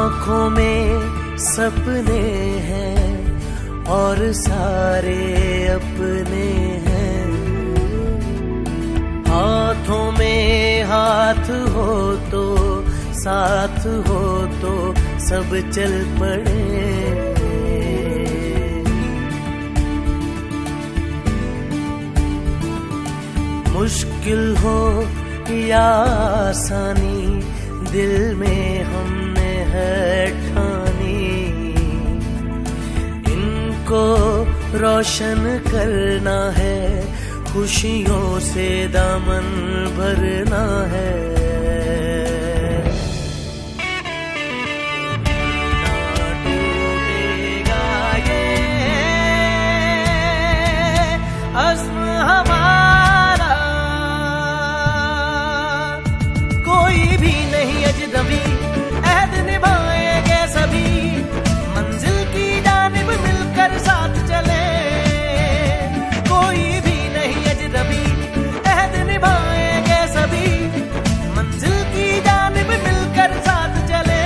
आँखों में सपने हैं और सारे अपने हैं। हाथों में हाथ हो तो साथ हो तो सब चल पड़े। मुश्किल हो या आसानी दिल में हमने है ठानी। इनको रोशन करना है, खुशियों से दामन भरना है। अजनबी अहद निभाएंगे सभी, मंजिल की जानिब मिलकर साथ चले। कोई भी नहीं अजनबी अहद निभाएंगे सभी, मंजिल की जानिब मिलकर साथ चले।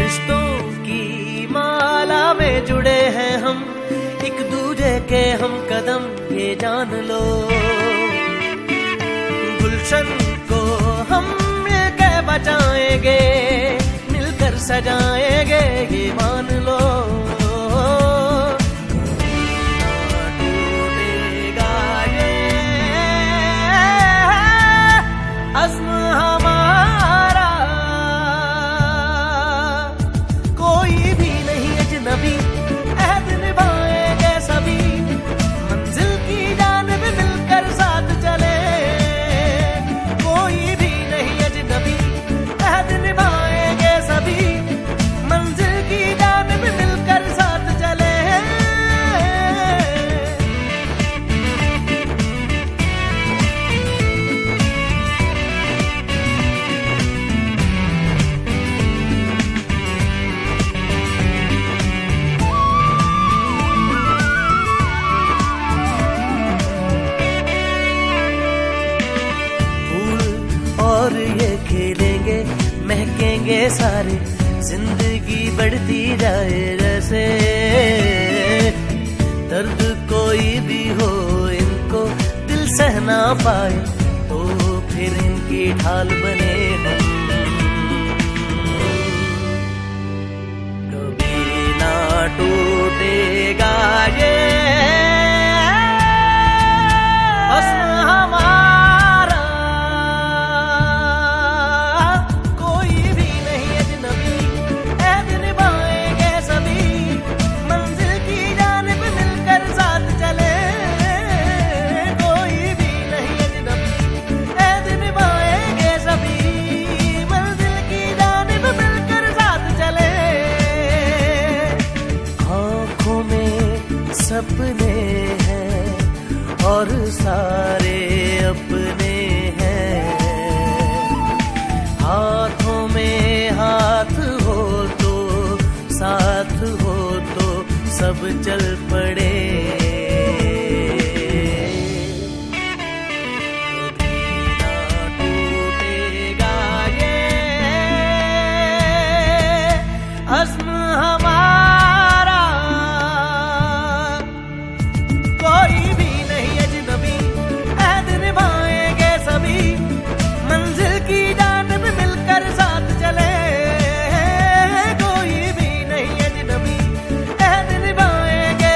रिश्तों की माला में जुड़े हैं हम, एक दूजे के हम कदम ये जान लो। गुलशन को हम मिलकर बचाएंगे, मिलकर सजाएंगे ये मान लो। टूटेगा ये अज़्म हमारा, नबी अहद निभाएंगे सभी, मंजिल की जानिब मिलकर साथ चले। कोई भी नहीं अजनबी अहद निभाएंगे सभी, मंजिल की जानिब मिलकर साथ चले। और ये खेलेंगे महकेंगे सारे, जिंदगी बढ़ती जाए जैसे। दर्द कोई भी हो इनको दिल सह ना पाए, तो फिर इनकी ढाल बने हम। कभी ना टूटेगा ये सपने हैं और सारे अपने हैं। हाथों में हाथ हो तो साथ हो तो सब चल पड़े। टूटेगा ये अज़्म हमारा, कोई भी नहीं अजनबी अहद निभाएंगे सभी, मंजिल की जानिब मिलकर साथ चले। कोई भी नहीं अजनबी अहद निभाएंगे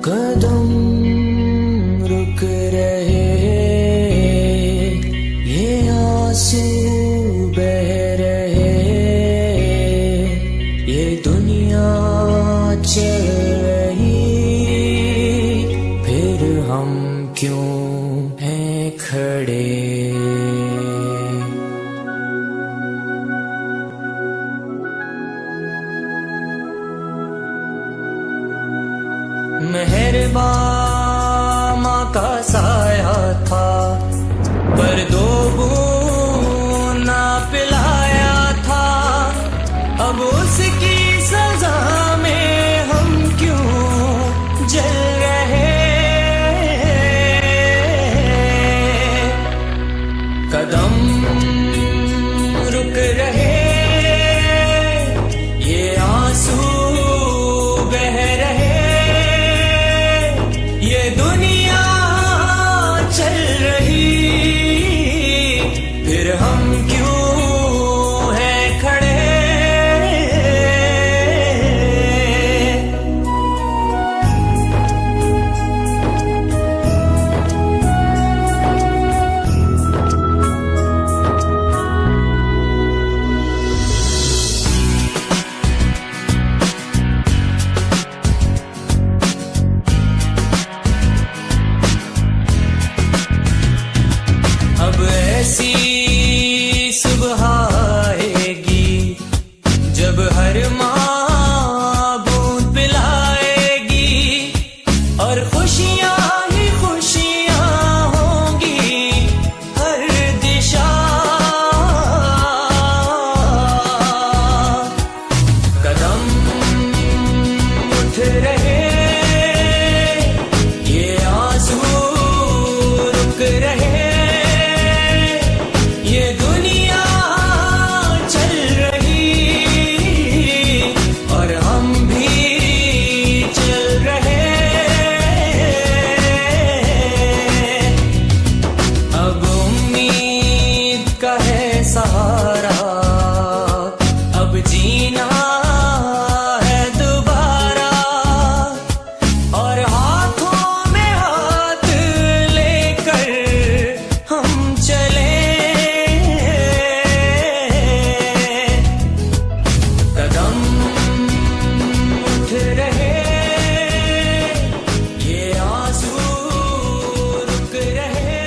कदम रुक रहे, ये आंसू बह रहे, ये दुनिया चल रही, फिर हम क्यों हैं खड़े। मेहरबान माँ का साया था, पर दो बूंद ना पिलाया था। अब उसकी सजा में हम क्यों जल रहे। कदम रुक रहे, ये आंसू बह रहे, ये दुनिया चल रही, फिर हम क्यों हैं खड़े। अब ऐसी सुबह आएगी जब हर माँ बूंद पिलाएगी, और खुशियाँ ही खुशियाँ होंगी हर दिशा। कदम उठ रहे, ये आंसू रुक रहे, ये दुनिया चल रही, और हम भी चल रहे। अब उम्मीद का है सहारा, अब जीना है दोबारा, और हाथों में हाथ लेकर हम चले। कदम उठ रहे, ये आंसू रुक रहे,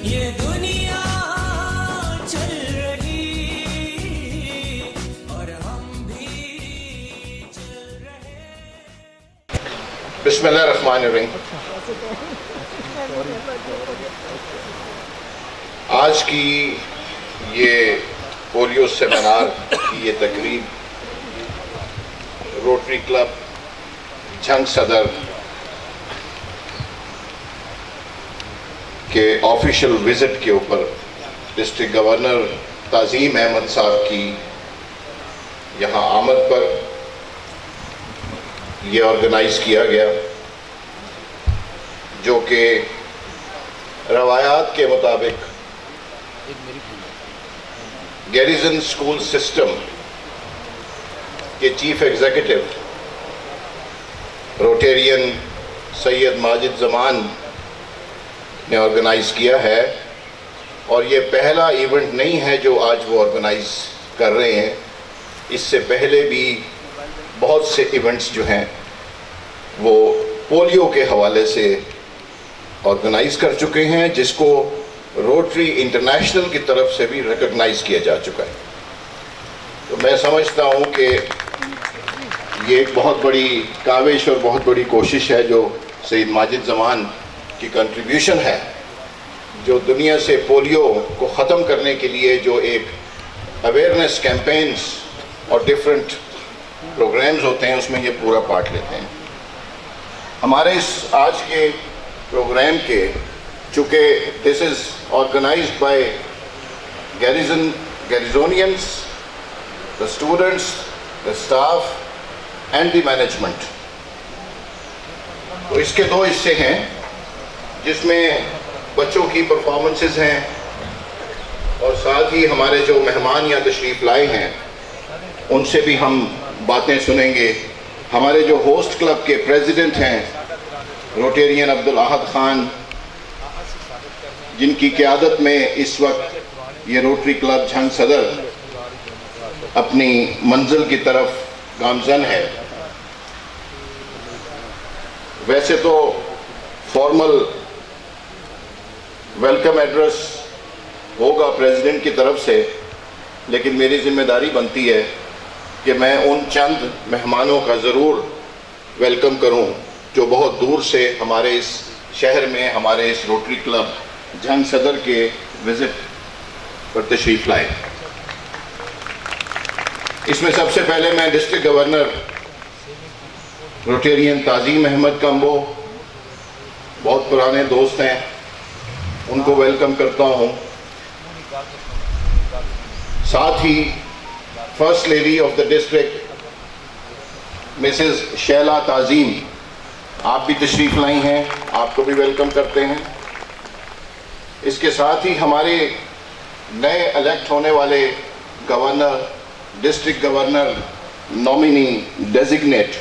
ये दुनिया चल रही, और हम भी चल रहे। बिस्मिल्लाहिर्रहमानिर्रहीम। आज की ये पोलियो सेमिनार की ये तकरीब रोटरी क्लब झंग सदर के ऑफिशियल विजिट के ऊपर डिस्ट्रिक्ट गवर्नर ताज़ीम अहमद साहब की यहाँ आमद पर ये ऑर्गेनाइज किया गया, जो कि रवायात के मुताबिक गैरिजन स्कूल सिस्टम के chief executive Rotarian Syed Majid Zaman ने ऑर्गेनाइज किया है। और ये पहला इवेंट नहीं है जो आज वो ऑर्गेनाइज कर रहे हैं, इससे पहले भी बहुत से इवेंट्स जो हैं वो पोलियो के हवाले से ऑर्गेनाइज कर चुके हैं, जिसको रोटरी इंटरनेशनल की तरफ से भी रिकॉग्नाइज किया जा चुका है। तो मैं समझता हूँ कि ये एक बहुत बड़ी काविश और बहुत बड़ी कोशिश है जो सैयद माजिद जमान की कंट्रीब्यूशन है, जो दुनिया से पोलियो को ख़त्म करने के लिए जो एक अवेयरनेस कैंपेन्स और डिफरेंट प्रोग्राम्स होते हैं उसमें ये पूरा पार्ट लेते हैं। हमारे इस आज के प्रोग्राम के, चूँकि this is organised by Garrisonians, the students, the staff and the management, तो इसके दो हिस्से हैं जिसमें बच्चों की परफॉर्मेंसेस हैं और साथ ही हमारे जो मेहमान या तशरीफ़ लाए हैं उनसे भी हम बातें सुनेंगे हमारे जो होस्ट क्लब के प्रेसिडेंट हैं रोटेरियन अब्दुल अहद खान, जिनकी क़यादत में इस वक्त ये रोटरी क्लब झंग सदर अपनी मंजिल की तरफ गामजन है। वैसे तो फॉर्मल वेलकम एड्रेस होगा प्रेसिडेंट की तरफ से, लेकिन मेरी जिम्मेदारी बनती है कि मैं उन चंद मेहमानों का ज़रूर वेलकम करूं जो बहुत दूर से हमारे इस शहर में, हमारे इस रोटरी क्लब झंग सदर के विज़िट पर तशरीफ़ लाए। इसमें सबसे पहले मैं district governor Rotarian Tazeem Ahmed Kambo, बहुत पुराने दोस्त हैं, उनको वेलकम करता हूं। साथ ही first lady of the district Mrs Shaila Tazeem, आप भी तशरीफ़ लाई हैं, आपको भी वेलकम करते हैं। इसके साथ ही हमारे नए इलेक्ट होने वाले governor, district governor nominee designate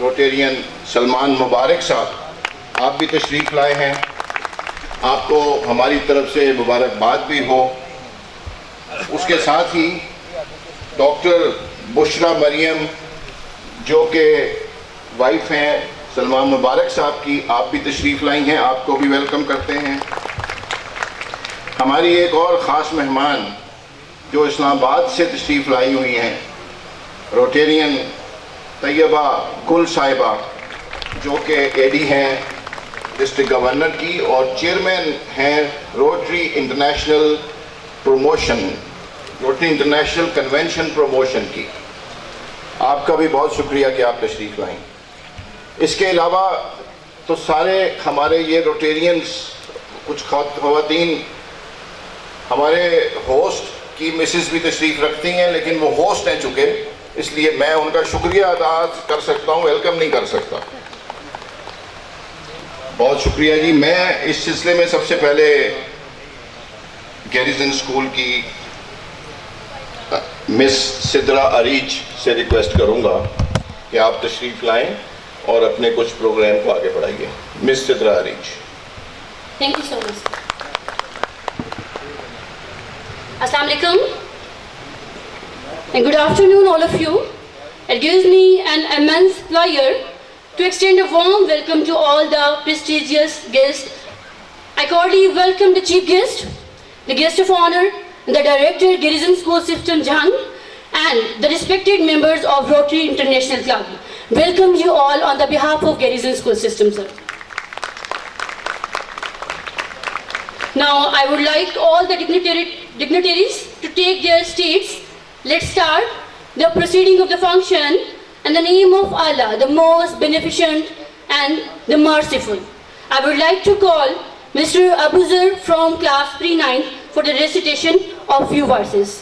Rotarian Salman Mubarak साहब, आप भी तशरीफ़ लाए हैं, आपको हमारी तरफ से मुबारकबाद भी हो। उसके साथ ही डॉक्टर बुशरा मरियम जो कि वाइफ हैं सलमान मुबारक साहब की, आप भी तशरीफ़ लाई हैं, आपको भी वेलकम करते हैं। हमारी एक और ख़ास मेहमान जो इस्लामाबाद से तशरीफ़ लाई हुई हैं, रोटेरियन तैयबा गुल साहिबा, जो कि एडी हैं डिस्ट्रिक्ट गवर्नर की और चेयरमैन हैं rotary international promotion, rotary international convention promotion की। आपका भी बहुत शुक्रिया कि आप तशरीफ़ लाएँ। इसके अलावा तो सारे हमारे ये रोटेरियंस, कुछ ख़वातीन हमारे होस्ट की मिसेस भी तशरीफ़ रखती हैं, लेकिन वो होस्ट हैं चुके, इसलिए मैं उनका शुक्रिया अदा कर सकता हूँ, वेलकम नहीं कर सकता। बहुत शुक्रिया जी। मैं इस सिलसिले में सबसे पहले गैरिजन स्कूल की मिस सिद्रा अरीज से रिक्वेस्ट करूंगा कि आप तशरीफ़ लाएं और अपने कुछ प्रोग्राम को आगे बढ़ाइए। Miss Sidra Areej. Thank you so much. अस्सलाम वालेकुम and good afternoon all of you. It gives me an immense pleasure to extend a warm welcome to all the prestigious guests. I cordially welcome the chief guest, the guest of honor, the director Garrison School System Jhang, and the respected members of Rotary International Club. Welcome you all on the behalf of Garrison School System, sir. Now I would like all the dignitaries to take their seats. Let's start the proceeding of the function in the name of Allah, the most beneficent and the merciful. I would like to call Mr. Abuzar from class pre-9 for the recitation of few verses.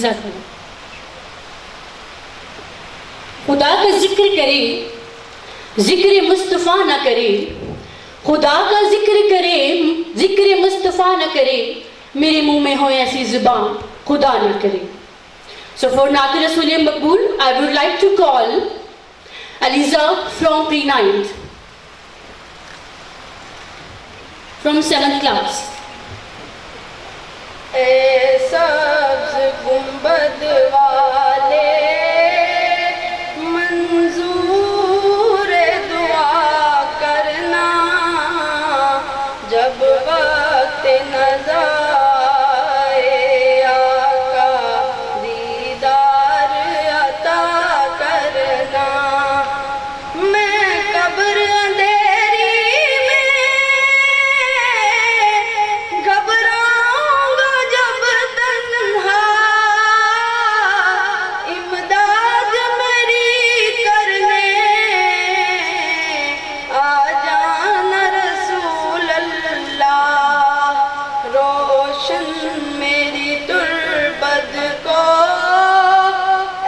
जज़ाकल्लाह। खुदा का जिक्र करे, जिक्र मुस्तफ़ा न करे, खुदा का जिक्र करे, जिक्र मुस्तफ़ा न करे, मेरे मुंह में हो ऐसी ज़ुबान खुदा न करे। So for Naat Rasool Maqbool, I would like to call Aliza from pre-9th, from 7th class. ए सब्ज़ गुंबद वाले मंजूर दुआ करना, जब वक्त नज़र आए आका दीदार अता करना। मैं कब्र अंधेरी में घबराऊंगा जब तन्हा, इमदाद मेरी करने आ जाना रसूल अल्लाह। रोशन मेरी तुर्बत को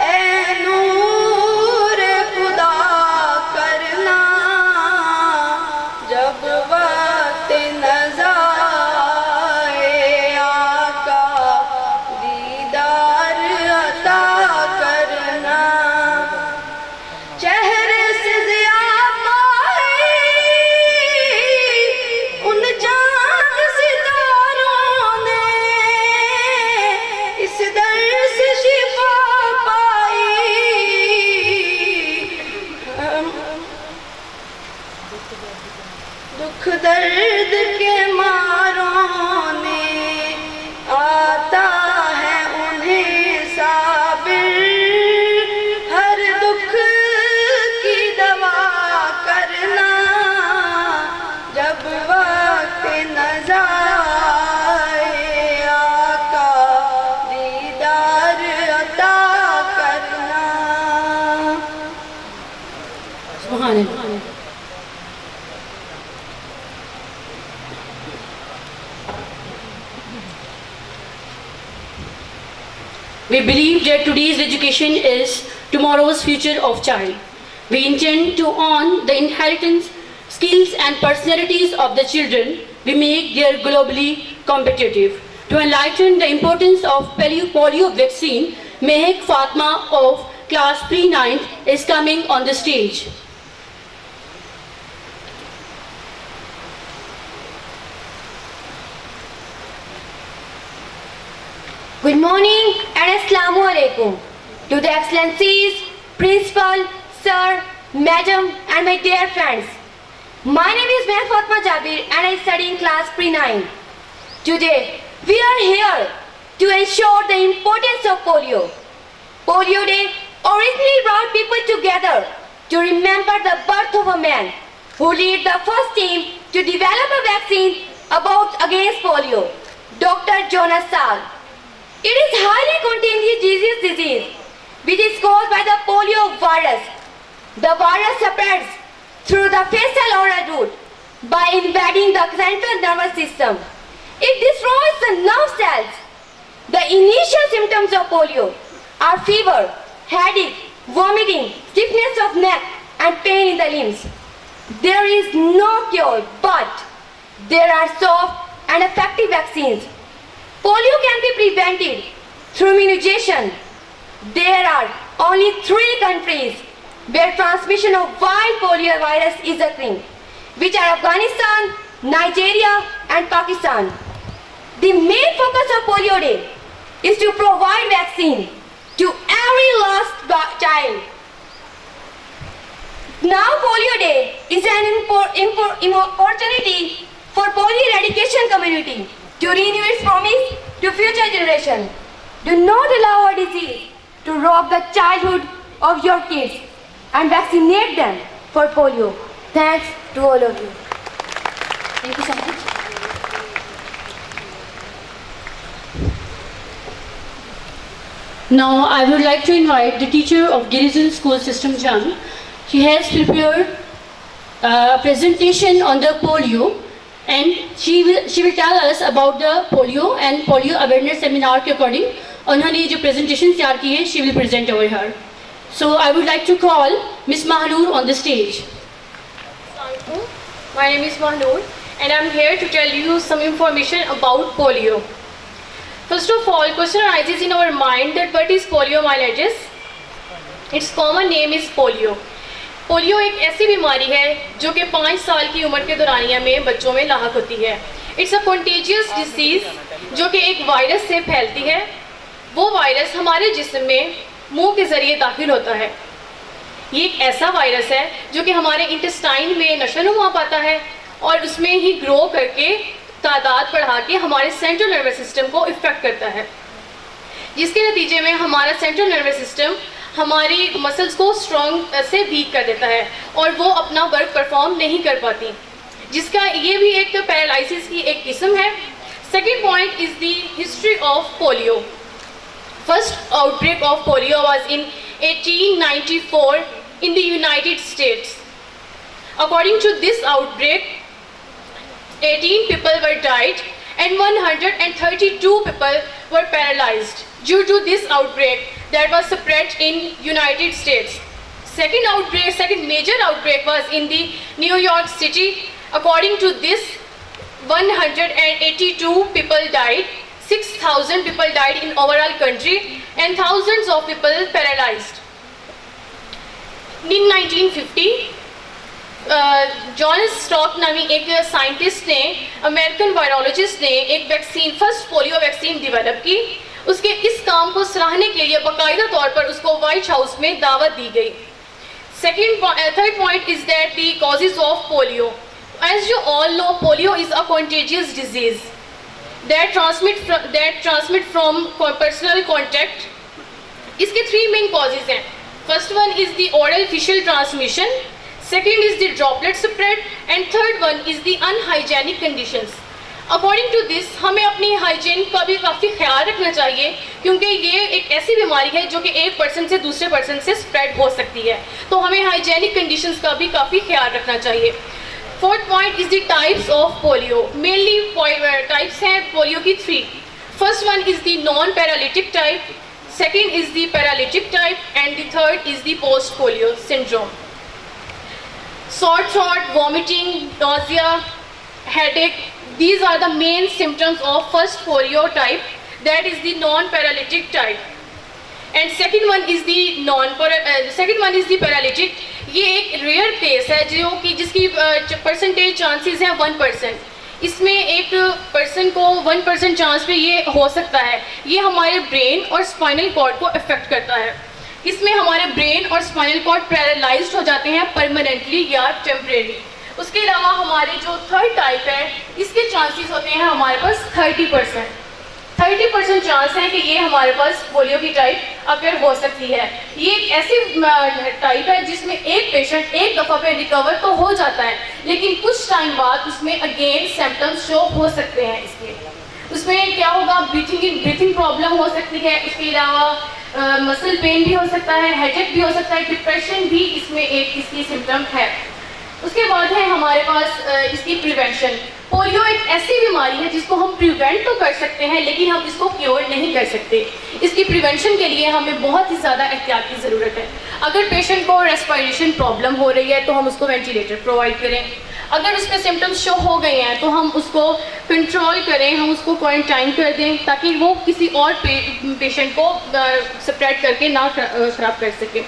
ए नूर खुदा करना, जब वक्त नज़र आए आका दीदार अता करना। चेहरे से ज़िया पाई उन चांद सितारों ने, इस दर्द से शिफा पाई। दुख दर्द के मारों ने, आता है उन्हें साबिर, हर दुख की दवा करना, जब वक्त नज़र आए आका दीदार अता करना। Subhanallah. We believe that today's education is tomorrow's future of child. We intend to own the inheritance, skills and personalities of the children. We make their globally competitive. To enlighten the importance of polio vaccine, Mehek Fatma of class pre-9 is coming on the stage. Good morning and Assalamu alaikum to the excellencies, principal, sir, madam and my dear friends. My name is Mehek Fatma Jabir and I study in class pre-9. Today we are here to ensure the importance of polio. Polio Day originally brought people together to remember the birth of a man who led the first team to develop a vaccine against polio, Dr. Jonas Salk. It is highly contagious disease which is caused by the polio virus. The virus spreads through the facial oral route by invading the central nervous system. It destroys the nerve cells. The initial symptoms of polio are fever, headache, vomiting, stiffness of neck and pain in the limbs. There is no cure, but there are soft and effective vaccines. Polio can be prevented through immunization. There are only 3 countries where transmission of wild polio virus is occurring, which are Afghanistan, Nigeria and Pakistan. The main focus of Polio Day is to provide vaccine to every lost child. Now Polio Day is an opportunity for polio eradication community to renew its promise to future generation. Do not allow a disease to rob the childhood of your kids and vaccinate them for polio. Thanks to all of you. Thank you so much. Now I would like to invite the teacher of Girizal School System Jam. She has prepared a presentation on the polio, and she will tell us about the polio and polio awareness seminar के according उन्होंने जो presentation तैयार की है, she will present over here. So I would like to call miss Mahanoor on the stage. My name is Mahnoor and I am here to tell you some information about polio. First of all, question arises in our mind that what is poliomyelitis? Its common name is polio. Polio एक ऐसी बीमारी है जो कि 5 साल की उम्र के दौरानिया में बच्चों में लाहक होती है. इट्स अ कंटेजियस डिसीज़ जो कि एक वायरस से फैलती है. वो वायरस हमारे जिस्म में मुंह के ज़रिए दाखिल होता है. ये एक ऐसा वायरस है जो कि हमारे इंटेस्टाइन में नशोनुमा पाता है और उसमें ही ग्रो करके तादाद बढ़ा के हमारे सेंट्रल नर्वस सिस्टम को इफ़ेक्ट करता है, जिसके नतीजे में हमारा सेंट्रल नर्वस सिस्टम हमारी मसल्स को स्ट्रॉन्ग से वीक कर देता है और वो अपना वर्क परफॉर्म नहीं कर पाती, जिसका ये भी एक पैरालिसिस की एक किस्म है. Second point is the history of polio. First outbreak of polio was in 1894 in the United States. According to this outbreak, 18 people were died and 132 people were paralyzed due to this outbreak that was spread in United States. Second major outbreak was in the New York City. According to this, 182 people died, 6,000 people died in overall country and thousands of people paralyzed. In 1950, John stock नामी एक scientist ने, American virologist ने एक vaccine, first polio vaccine develop की. उसके इस काम को सराहने के लिए बाकायदा तौर पर उसको वाइट हाउस में दावत दी गई. Third point is that the causes of polio. As you all know, polio is a contagious disease that transmit from personal contact. इसके 3 मेन कॉजेज हैं. First one is the oral fecal transmission, second is the droplet spread and third one is the unhygienic conditions. According to this, हमें अपनी hygiene का भी काफ़ी ख्याल रखना चाहिए, क्योंकि ये एक ऐसी बीमारी है जो कि एक पर्सन से दूसरे पर्सन से स्प्रेड हो सकती है. तो हमें हाइजीनिक कंडीशंस का भी काफ़ी ख्याल रखना चाहिए. Fourth point is the types of polio. Mainly types हैं पोलियो की 3. First one is the non paralytic type, second is the paralytic type and the third is the post polio syndrome. Sore throat, vomiting, nausea, headache, these are the main symptoms of first polio type, that is the non paralytic type. And second one is the paralytic. ये एक rare case है जो कि जिसकी percentage chances हैं 1%. इसमें एक person को 1% चांस पे ये हो सकता है. ये हमारे ब्रेन और स्पाइनल कॉर्ड को अफेक्ट करता है. इसमें हमारे ब्रेन और स्पाइनल कॉर्ड पैरालाइज्ड हो जाते हैं परमानेंटली या टेम्परेरी. उसके अलावा हमारी जो थर्ड टाइप है, इसके चांसेस होते हैं हमारे पास 30% चांस है कि ये हमारे पास पोलियो की टाइप अगर हो सकती है. ये एक ऐसी टाइप है जिसमें एक पेशेंट एक दफ़ा पे रिकवर तो हो जाता है, लेकिन कुछ टाइम बाद उसमें अगेन सिम्टम्स शो हो सकते हैं. उसमें क्या होगा, ब्रीथिंग प्रॉब्लम हो सकती है. उसके अलावा मसल पेन भी हो सकता है, हेडेक भी हो सकता है, डिप्रेशन भी इसमें एक इसकी सिम्टम है. उसके बाद है हमारे पास इसकी प्रिवेंशन. पोलियो एक ऐसी बीमारी है जिसको हम प्रिवेंट तो कर सकते हैं, लेकिन हम इसको क्योर नहीं कर सकते. इसकी प्रिवेंशन के लिए हमें बहुत ही ज़्यादा एहतियात की ज़रूरत है. अगर पेशेंट को रेस्पिरेशन प्रॉब्लम हो रही है तो हम उसको वेंटिलेटर प्रोवाइड करें. अगर उसके सिम्टम्स शो हो गए हैं तो हम उसको कंट्रोल करें, हम उसको क्वारंटाइन कर दें ताकि वो किसी और पेशेंट को स्प्रेड करके ना ख़राब कर सके.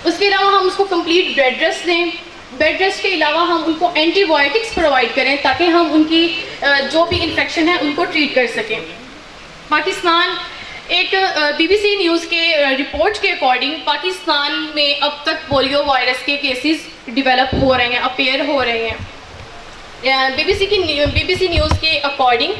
उसके अलावा हम उसको कंप्लीट बेड रेस्ट दें. बेड रेस्ट के अलावा हम उनको एंटीबायोटिक्स प्रोवाइड करें ताकि हम उनकी जो भी इन्फेक्शन है उनको ट्रीट कर सकें. पाकिस्तान एक BBC न्यूज़ के रिपोर्ट के अकॉर्डिंग पाकिस्तान में अब तक पोलियो वायरस के केसेस डेवलप हो रहे हैं, अपेयर हो रहे हैं. BBC न्यूज़ के अकॉर्डिंग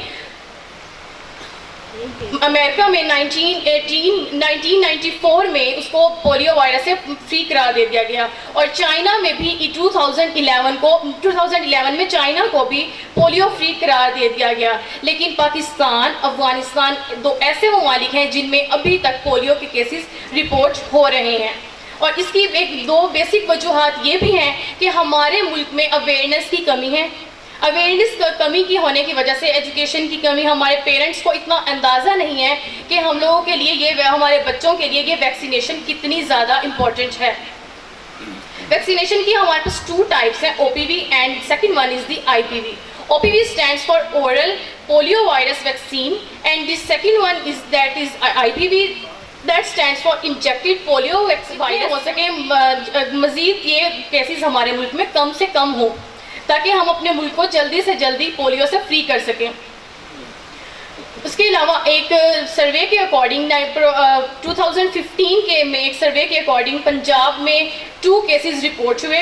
अमेरिका में 1994 में उसको पोलियो वायरस से फ्री करार दे दिया गया और चाइना में भी 2011 में चाइना को भी पोलियो फ्री करार दे दिया गया. लेकिन पाकिस्तान, अफगानिस्तान 2 ऐसे ममालिक हैं जिनमें अभी तक पोलियो के केसेस रिपोर्ट हो रहे हैं. और इसकी 2 बेसिक वजूहात ये भी हैं कि हमारे मुल्क में अवेयरनेस की कमी है. अवेयरनेस कमी की होने की वजह से, एजुकेशन की कमी, हमारे पेरेंट्स को इतना अंदाज़ा नहीं है कि हम लोगों के लिए ये, हमारे बच्चों के लिए ये वैक्सीनेशन कितनी ज़्यादा इम्पॉर्टेंट है। वैक्सीनेशन की हमारे पास 2 टाइप्स हैं, OPV and second one is the IPV। OPV stands for oral polio virus vaccine and the second one is IPV that stands for injected polio virus। हो सके मज़ीद ये केसेस हमारे मुल्क में कम से कम हो, ताकि हम अपने मुल्क को जल्दी से जल्दी पोलियो से फ्री कर सकें। उसके अलावा एक सर्वे के अकॉर्डिंग 2015 के में एक सर्वे के अकॉर्डिंग पंजाब में 2 केसेस रिपोर्ट हुए,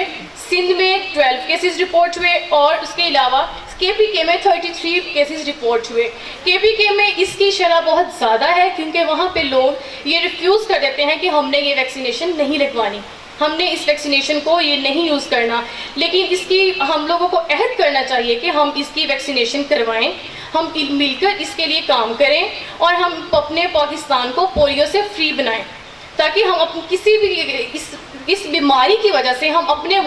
सिंध में 12 केसेस रिपोर्ट हुए और उसके अलावा KPK में 33 केसेस रिपोर्ट हुए। KPK में इसकी शरह बहुत ज़्यादा है क्योंकि वहाँ पे लोग ये रिफ्यूज़ कर देते हैं कि हमने ये वैक्सीनेशन नहीं लगवानी, हमने इस वैक्सीनेशन को ये नहीं यूज़ करना। लेकिन इसकी हम लोगों को अहद करना चाहिए कि हम इसकी वैक्सीनेशन करवाएं, हम मिलकर इसके लिए काम करें और हम अपने पाकिस्तान को पोलियो से फ्री बनाएं, ताकि हम अपनी किसी भी इस बीमारी की वजह से हम अपने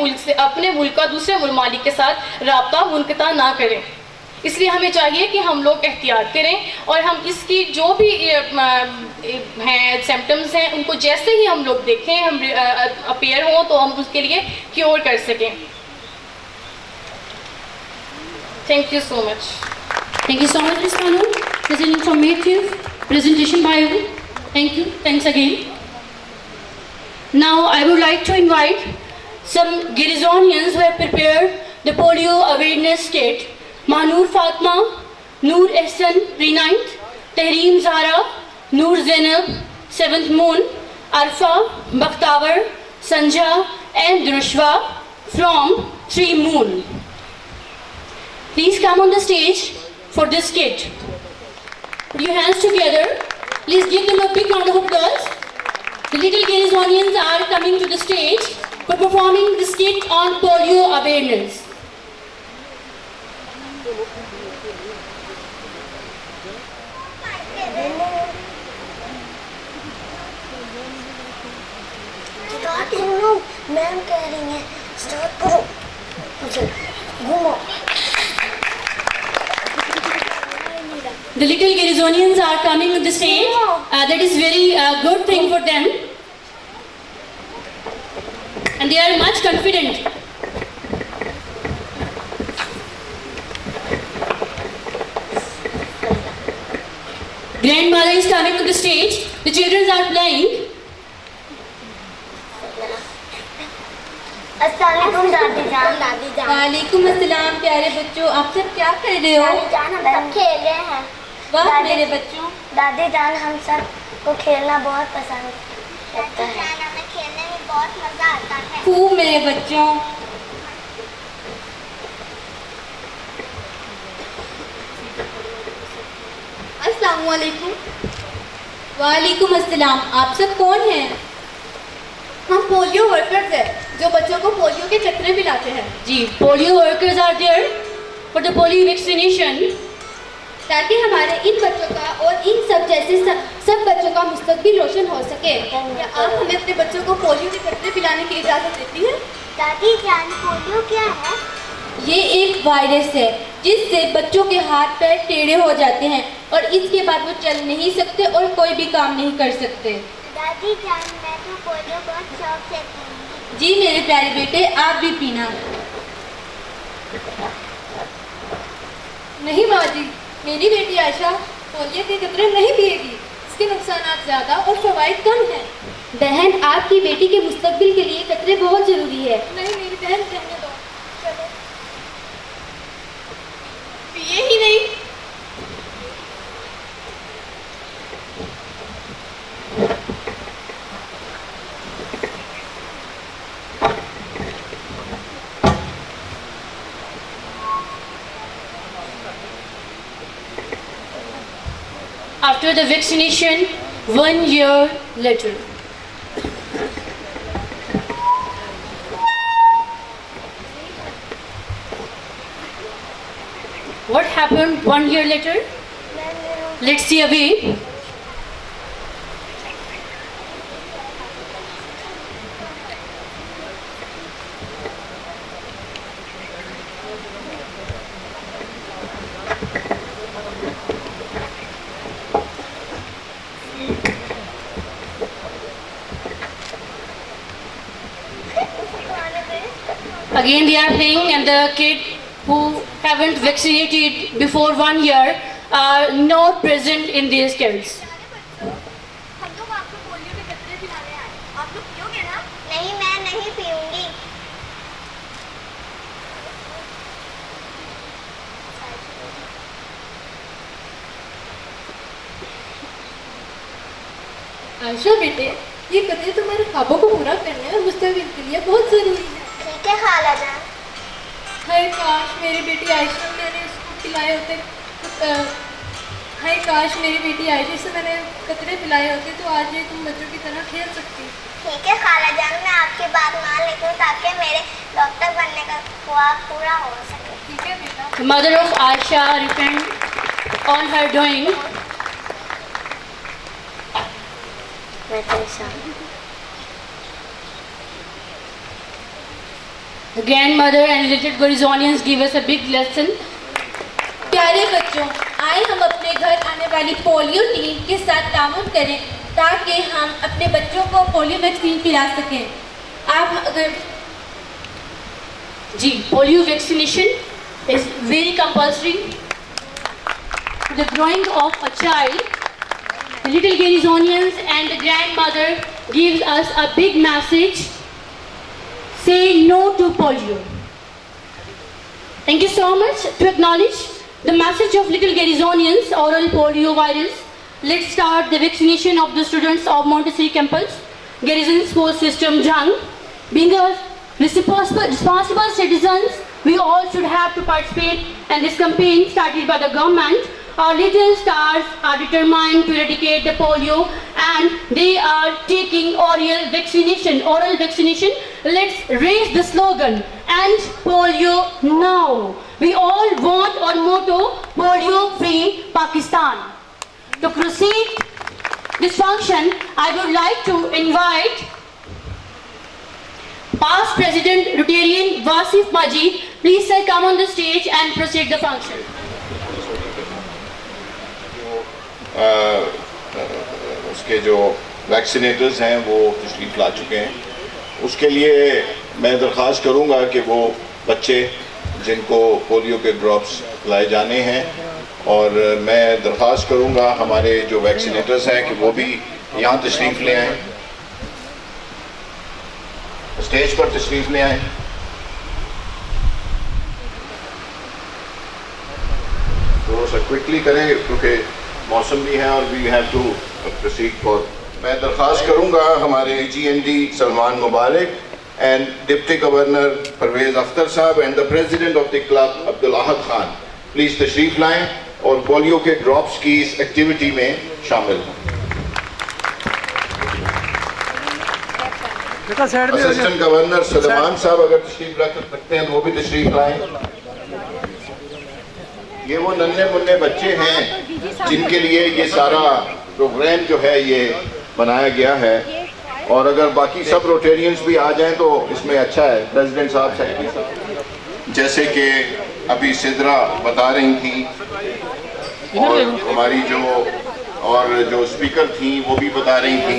मुल्क का दूसरे ममालिक के साथ राब्ता मुनक़ता ना करें। इसलिए हमें चाहिए कि हम लोग एहतियात करें और हम इसकी जो भी हैं सिम्टम्स हैं उनको जैसे ही हम लोग देखें, हम अपीयर हों तो हम उसके लिए क्योर कर सकें। Thank you so much. Thank you so much, Ms. Kanu. This is an informative presentation by you. Thank you. Thanks again. Now I would like to invite some Girizonians who have prepared the polio awareness kit. Mahnoor Fatma, Noor Ehsan, Pre-9th, Tahreem Zahra, Noor Zainab, 7th Moon, Arfa, Bakhtawar, Sanja and Drushwa from 3 Moon. Please come on the stage for this kit. Put your hands together. Please give them a big round of applause. The little Girizonians are coming to the stage for performing this kit on polio awareness. Ma'am कह रही हैं start करो, घूमो। The little Girizonians are coming to the stage. That is very good thing for them, and they are much confident. Grandmother is coming to the stage. The children are playing. अस्सलामुअलैकुम दादी जान। दादी जान। वालेकुम अस्सलाम प्यारे बच्चों, आप सब क्या कर रहे हो? दादी जान हम सब खेल रहे हैं। वाह मेरे बच्चों। दादी जान हम सब को खेलना बहुत पसंद होता है। हमें खेलने में बहुत मजा आता है। खूब मेरे बच्चों। अस्सलामुअलैकुम। वालेकुम अस्सलाम। आप सब कौन हैं? हम पोलियो वर्कर्स हैं जो बच्चों को पोलियो के चक्कर पिलाते हैं। जी, polio workers are there for the polio vaccination. ताकि हमारे इन बच्चों का और इन सब जैसे सब बच्चों का मुस्तकबिल रोशन हो सके। क्या आप हमें अपने बच्चों को पोलियो के चक्कर पिलाने की इजाज़त देती हैं? दादी जान पोलियो क्या है? ये एक वायरस है जिससे बच्चों के हाथ पैर टेढ़े हो जाते हैं और इसके बाद वो चल नहीं सकते और कोई भी काम नहीं कर सकते। दादी जान मैं तो पोलियो बहुत शौक से पीऊंगी। जी मेरे प्यारे बेटे, आप भी पीना। नहीं माँ जी, मेरी बेटी आयशा पोलियो के कतरे नहीं पिएगी, इसके नुकसानात ज़्यादा और फ़वाइद कम हैं। बहन, आपकी बेटी के मुस्तकबिल के लिए कतरे बहुत ज़रूरी है। नहीं मेरी बहन, रहने दो, चलो। पिए ही नहीं। After the vaccination, 1 year later. What happened 1 year later? Let's see away. again they are playing, and the kid who haven't vaccinated before 1 year are not present in these kids. हम लोग आपको पोलियो के कतरे पिलाने आए, आप लोग पियोगे ना? नहीं, मैं नहीं पीऊंगी। आयशा बेटे, ये कतरे तुम्हारे ख्वाबों को पूरा करने और मुस्तकबिल के लिए बहुत ज़रूरी है। ठीक है खाला जान। हाय काश मेरी बेटी आयशा मैंने उसको पिलाए होते, हाय काश मेरी बेटी आयशा से मैंने कतरे पिलाए होते तो आज ये तुम बच्चों की तरह खेल सकती। ठीक है खाला जान, मैं आपकी बात मान लेती हूँ ताकि मेरे डॉक्टर बनने का ख्वाब पूरा हो सके। ठीक है बेटा। The mother of Aisha repent all her doing. The grandmother and related Gorizonians give us a big lesson. प्यारे बच्चों, आए हम अपने घर आने वाली पोलियो टीम के साथ ताउन करें ताकि हम अपने बच्चों को पोलियो वैक्सीन पिला सकें। आप अगर G. Polio vaccination is very compulsory. The growing of a child, the little Garizonians and the grandmother gives us a big message. Say no to polio. Thank you so much to acknowledge the message of little Garizonians oral polio virus. Let's start the vaccination of the students of Montessori campus, Garizon School System, Jung. Being a responsible citizens, we all should have to participate in this campaign started by the government. Our little stars are determined to eradicate the polio and they are taking oral vaccination. Let's raise the slogan, end polio now. We all want our motto, polio free Pakistan. To proceed this function, I would like to invite past President Rotarian Wasif Majid. Please sir, come on the stage and proceed the function. उसके जो vaccinators हैं वो तशरीफ़ ला चुके हैं। उसके लिए मैं दरख्वास्त करूंगा कि वो बच्चे जिनको पोलियो के ड्रॉप्स लाए जाने हैं, और मैं दरख्वास्त करूंगा हमारे जो वैक्सीनेटर्स हैं कि वो भी यहाँ तशरीफ़ ले आएँ, स्टेज पर तशरीफ़ ले आएँ। थोड़ा सा क्विकली करें क्योंकि मौसम भी है और we have to proceed for. मैं दरख्वास्त करूंगा हमारे GND Salman Mubarak and deputy governor Parvez Akhtar साहब and the president of the club Abdul Ahad Khan please तशरीफ़ लाएं और पोलियो के ड्रॉप्स की इस एक्टिविटी में शामिल हों। असिस्टेंट गवर्नर सलमान साहब अगर तशरीफ़ रख सकते हैं तो वो भी तशरीफ़ लाएं। ये वो नन्हे मुन्ने बच्चे हैं जिनके लिए ये सारा प्रोग्राम जो है ये बनाया गया है, और अगर बाकी सब रोटेरियंस भी आ जाएं तो इसमें अच्छा है। प्रेसिडेंट साहब, सेक्रेटरी साहब, जैसे कि अभी सिद्रा बता रही थी और हमारी जो स्पीकर थी वो भी बता रही थी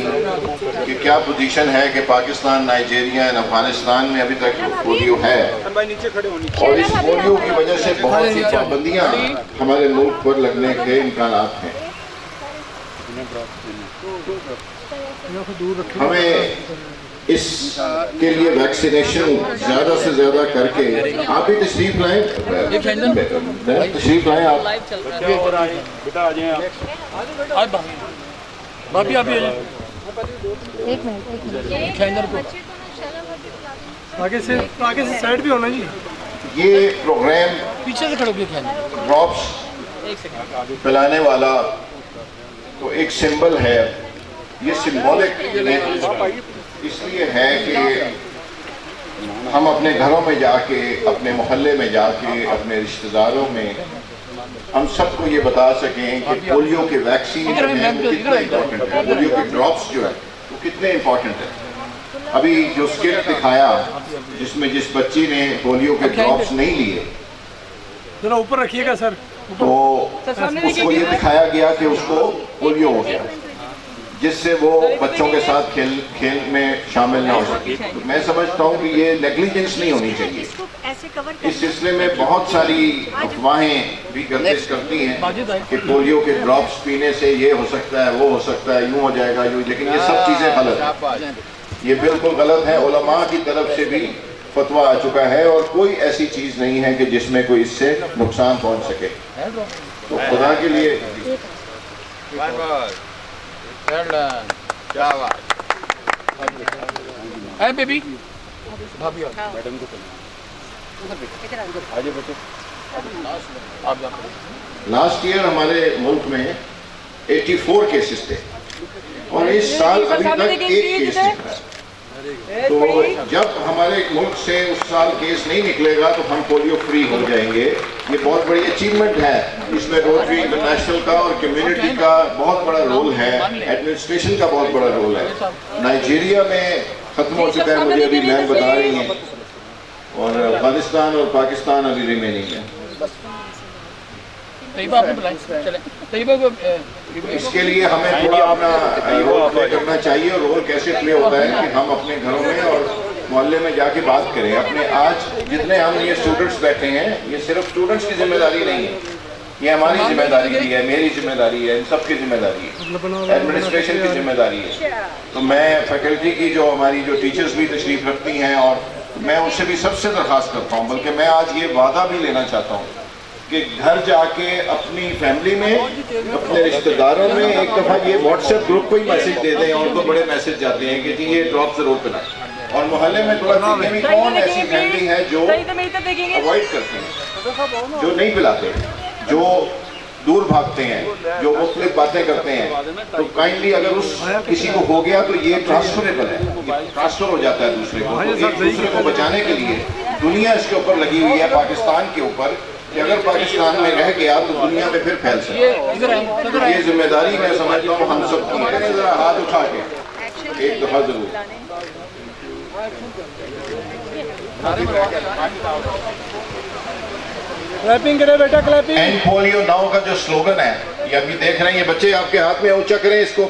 कि क्या पोजीशन है कि पाकिस्तान, नाइजीरिया और अफगानिस्तान में अभी तक पोलियो है, और इस पोलियो की वजह से बहुत सी पाबंदियां हमारे मुल्क पर लगने के इम्कानात हैं। हमें इसके लिए वैक्सीनेशन ज़्यादा से ज़्यादा करके, आप भी तशरीफ़ लाएं, तशरीफ़ लाएं आप। बेटा आ जाएं आप। भाभी आप भी एक मिनट आगे से साइड भी होना जी। ये प्रोग्राम पीछे से खड़े होकर ड्रॉप्स पिलाने वाला तो एक सिंबल है। ये सिंबॉलिक इसलिए है कि हम अपने घरों में जाके, अपने मोहल्ले में जाके, अपने रिश्तेदारों में हम सबको ये बता सकें कि पोलियो के वैक्सीन जो है वो कितने इम्पोर्टेंट है, पोलियो के ड्रॉप्स जो है वो कितने इम्पोर्टेंट है। अभी जो स्किट दिखाया जिसमें जिस बच्ची ने पोलियो के ड्रॉप्स नहीं लिए, जरा ऊपर रखिएगा सर, तो उसको ये दिखाया गया कि उसको पोलियो हो गया। जिससे वो बच्चों के साथ खेल में शामिल ना हो सके। मैं समझता हूँ कि ये नेग्लिजेंस नहीं होनी चाहिए। इस सिलसिले में बहुत सारी अफवाहें भी गर्दिश करती हैं कि पोलियो के ड्रॉप्स पीने से ये हो सकता है, वो हो सकता है, यूँ हो जाएगा, यूँ, लेकिन ये सब चीज़ें गलत हैं। ये बिल्कुल गलत है। उलमा की तरफ से भी फतवा आ चुका है और कोई ऐसी चीज़ नहीं है कि जिसमें कोई इससे नुकसान पहुँच सके। तो खुदा के लिए बेबी भाभी मैडम को लास्ट ईयर हमारे मुल्क में 84 केसेस थे और इस साल अभी तक एक केस निकला। तो जब हमारे मुल्क से उस साल केस नहीं निकलेगा तो हम पोलियो फ्री हो जाएंगे। ये बहुत बड़ी अचीवमेंट है। इसमें रोटरी इंटरनेशनल का और कम्युनिटी का बहुत बड़ा रोल है, एडमिनिस्ट्रेशन का बहुत बड़ा रोल है। नाइजीरिया में खत्म हो चुका है, मुझे अभी मैम बता रही हैं, और अफगानिस्तान और पाकिस्तान अभी रिमेनिंग है। इसके लिए हमें थोड़ा अपना रोल प्ले करना चाहिए। और रोल कैसे प्ले होता है कि हम अपने घरों में और मोहल्ले में जाके बात करें। अपने आज जितने हम ये स्टूडेंट्स बैठे हैं, ये सिर्फ स्टूडेंट्स की जिम्मेदारी नहीं है, ये हमारी जिम्मेदारी भी है, मेरी जिम्मेदारी है, इन सब की जिम्मेदारी है, एडमिनिस्ट्रेशन की जिम्मेदारी है। तो मैं फैकल्टी की जो हमारी जो टीचर्स भी तशरीफ रखती हैं, और मैं उनसे भी सबसे दरख्वास्त करता हूँ, बल्कि मैं आज ये वादा भी लेना चाहता हूँ कि घर जाके अपनी फैमिली में, अपने रिश्तेदारों में एक दफ़ा ये व्हाट्सएप ग्रुप को ही मैसेज दे दें। और तो बड़े मैसेज जाते हैं कि जी ये ड्रॉप ज़रूर पिलाएं। और मोहल्ले में थोड़ा देखें भी कौन ऐसी फैमिली है जो अवॉइड करते हैं, जो नहीं पिलाते, जो दूर भागते हैं, जो मुख्तलिफ बातें करते हैं। तो काइंडली अगर उस किसी को हो गया तो ये ट्रांसफरेबल है, ये ट्रांसफर हो जाता है दूसरे को। तो एक दूसरे को बचाने के लिए दुनिया इसके ऊपर लगी हुई है, पाकिस्तान के ऊपर, कि अगर पाकिस्तान में रह गया तो दुनिया में फिर फैल सकता है। ये जिम्मेदारी मैं समझता हूँ हम सब की है। जरा हाथ उठा के एक दफा जरूर। क्लैपिंग करें बेटा, क्लैपिंग। एंड पोलियो नाउ का जो स्लोगन है, ये अभी देख रहे हैं, ये बच्चे आपके हाथ में, ऊंचा करें इसको।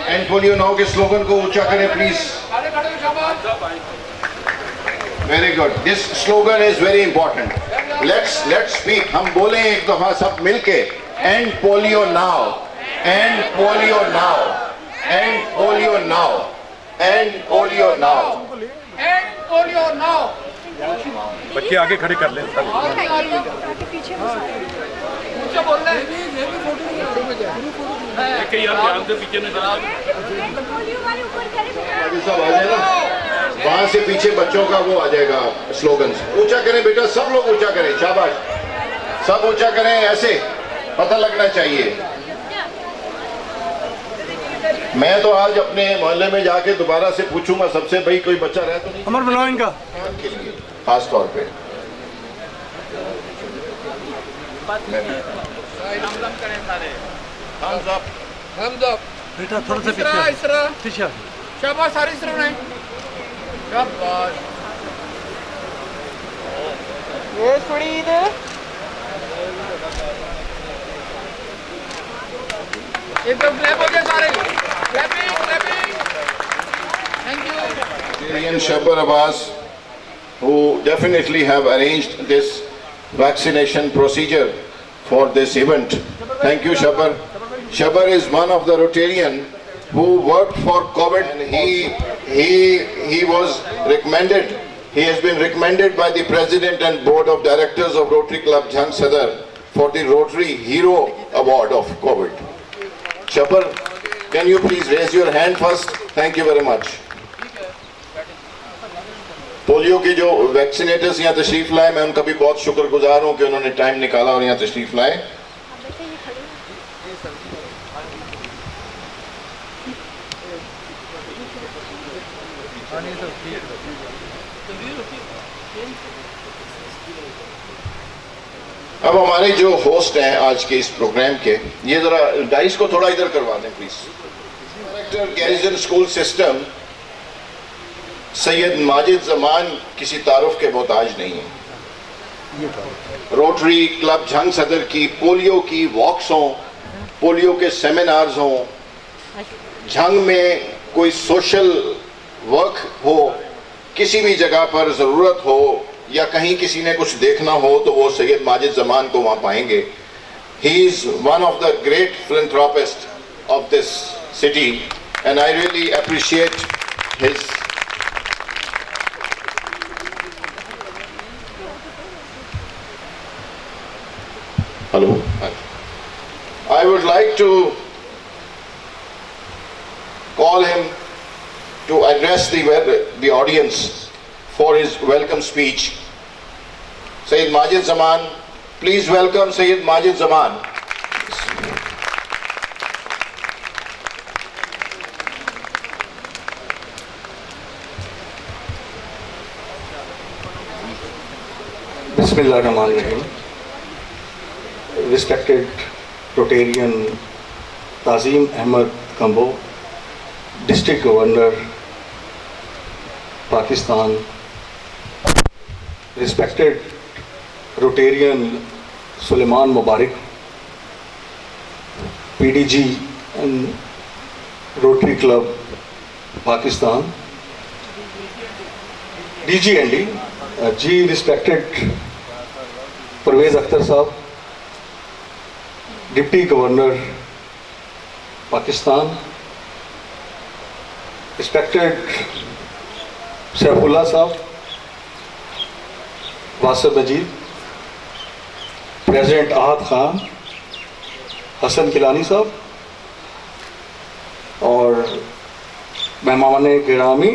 एंड पोलियो नाउ के स्लोगन को ऊंचा करें please. Very good. This slogan is very important. Let's speak. हम बोलें एक दफा सब मिलके, and polio now, and polio now, and polio now, and polio now, and polio now. बच्चे आगे खड़े कर लें। सब आ जाए ना, वहां से पीछे बच्चों का वो आ जाएगा स्लोगन। ऊंचा करें बेटा, सब लोग ऊंचा करें, शाबाश, सब ऊंचा करें, ऐसे पता लगना चाहिए। मैं तो आज अपने मोहल्ले में जाके दोबारा से पूछूंगा सबसे, भाई कोई बच्चा रहे तो नहीं, अमर बनाओ इनका खास तौर पे। बेटा थोड़ा सा पीछे, शाबाश, सारे इस तरह बनाएं, शाबाश। ये थोड़ी इधर, एकदम क्लैप हो गया सारे, clapping clapping. Thank you. Shabbar Abbas, who definitely have arranged this vaccination procedure for this event. Thank you, Shabbar. Shabbar is one of the Rotarian who worked for COVID, and he was recommended. He has been recommended by the President and Board of Directors of Rotary Club Jhang Sadar for the Rotary Hero Award of COVID. Shabbar, can you please raise your hand first? Thank you very much. Polio के जो vaccinators यहाँ तशरीफ लाए, मैं उनका भी बहुत शुक्रगुजार हूँ कि उन्होंने टाइम निकाला और यहाँ तशरीफ लाए। अब हमारे जो होस्ट हैं आज के इस प्रोग्राम के, ये जरा डाइस को थोड़ा इधर करवा दें please. Director garrison school system Syed Majid Zaman किसी तारुफ के मोहताज नहीं है। रोटरी क्लब झंग सदर की पोलियो की वॉक्स हों, पोलियो के सेमिनार्स हों, झंग में कोई सोशल वर्क हो, किसी भी जगह पर ज़रूरत हो या कहीं किसी ने कुछ देखना हो तो वो सैयद माजिद ज़मान को वहाँ पाएंगे। He is one of the great philanthropist of this city and I really appreciate his hello. I would like to call him to address the audience for his welcome speech. Sayyid Majid Zaman, please welcome Sayyid Majid Zaman. Bismillahirrahmanirrahim. Respected Rotarian Tazim Ahmed Kambo, District Governor, Pakistan, respected Rotarian Suleiman Mubarak, PDG and Rotary Club, Pakistan, DGND, G respected Parvez Akhtar Sahab, Deputy Governor, Pakistan, respected Saifullah Sahab, Wasir Majid, President Ahad Khan, Hassan Kilani Sahab और मेहमाने गिरामी,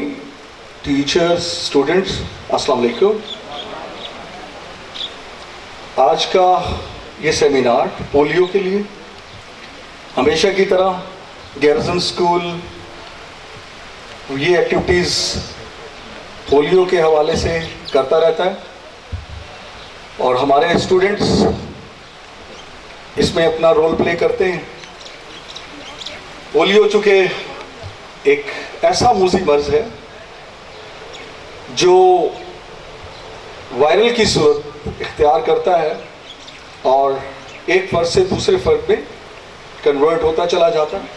teachers, students, अस्सलाम वालेकुम। आज का ये seminar polio के लिए हमेशा की तरह गैरसन स्कूल ये एक्टिविटीज़ पोलियो के हवाले से करता रहता है और हमारे स्टूडेंट्स इसमें अपना रोल प्ले करते हैं। पोलियो चूँकि एक ऐसा मूसी मर्ज है जो वायरल की सूरत इख्तियार करता है और एक फर्द से दूसरे फर्द में कन्वर्ट होता चला जाता है।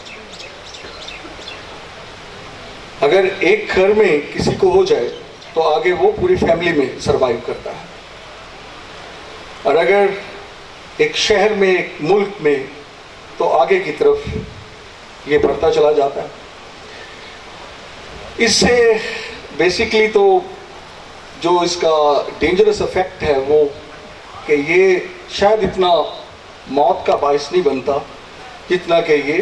अगर एक घर में किसी को हो जाए तो आगे वो पूरी फैमिली में सरवाइव करता है और अगर एक शहर में, एक मुल्क में, तो आगे की तरफ ये बढ़ता चला जाता है। इससे बेसिकली तो जो इसका डेंजरस इफेक्ट है वो कि ये शायद इतना मौत का बायस नहीं बनता जितना कि ये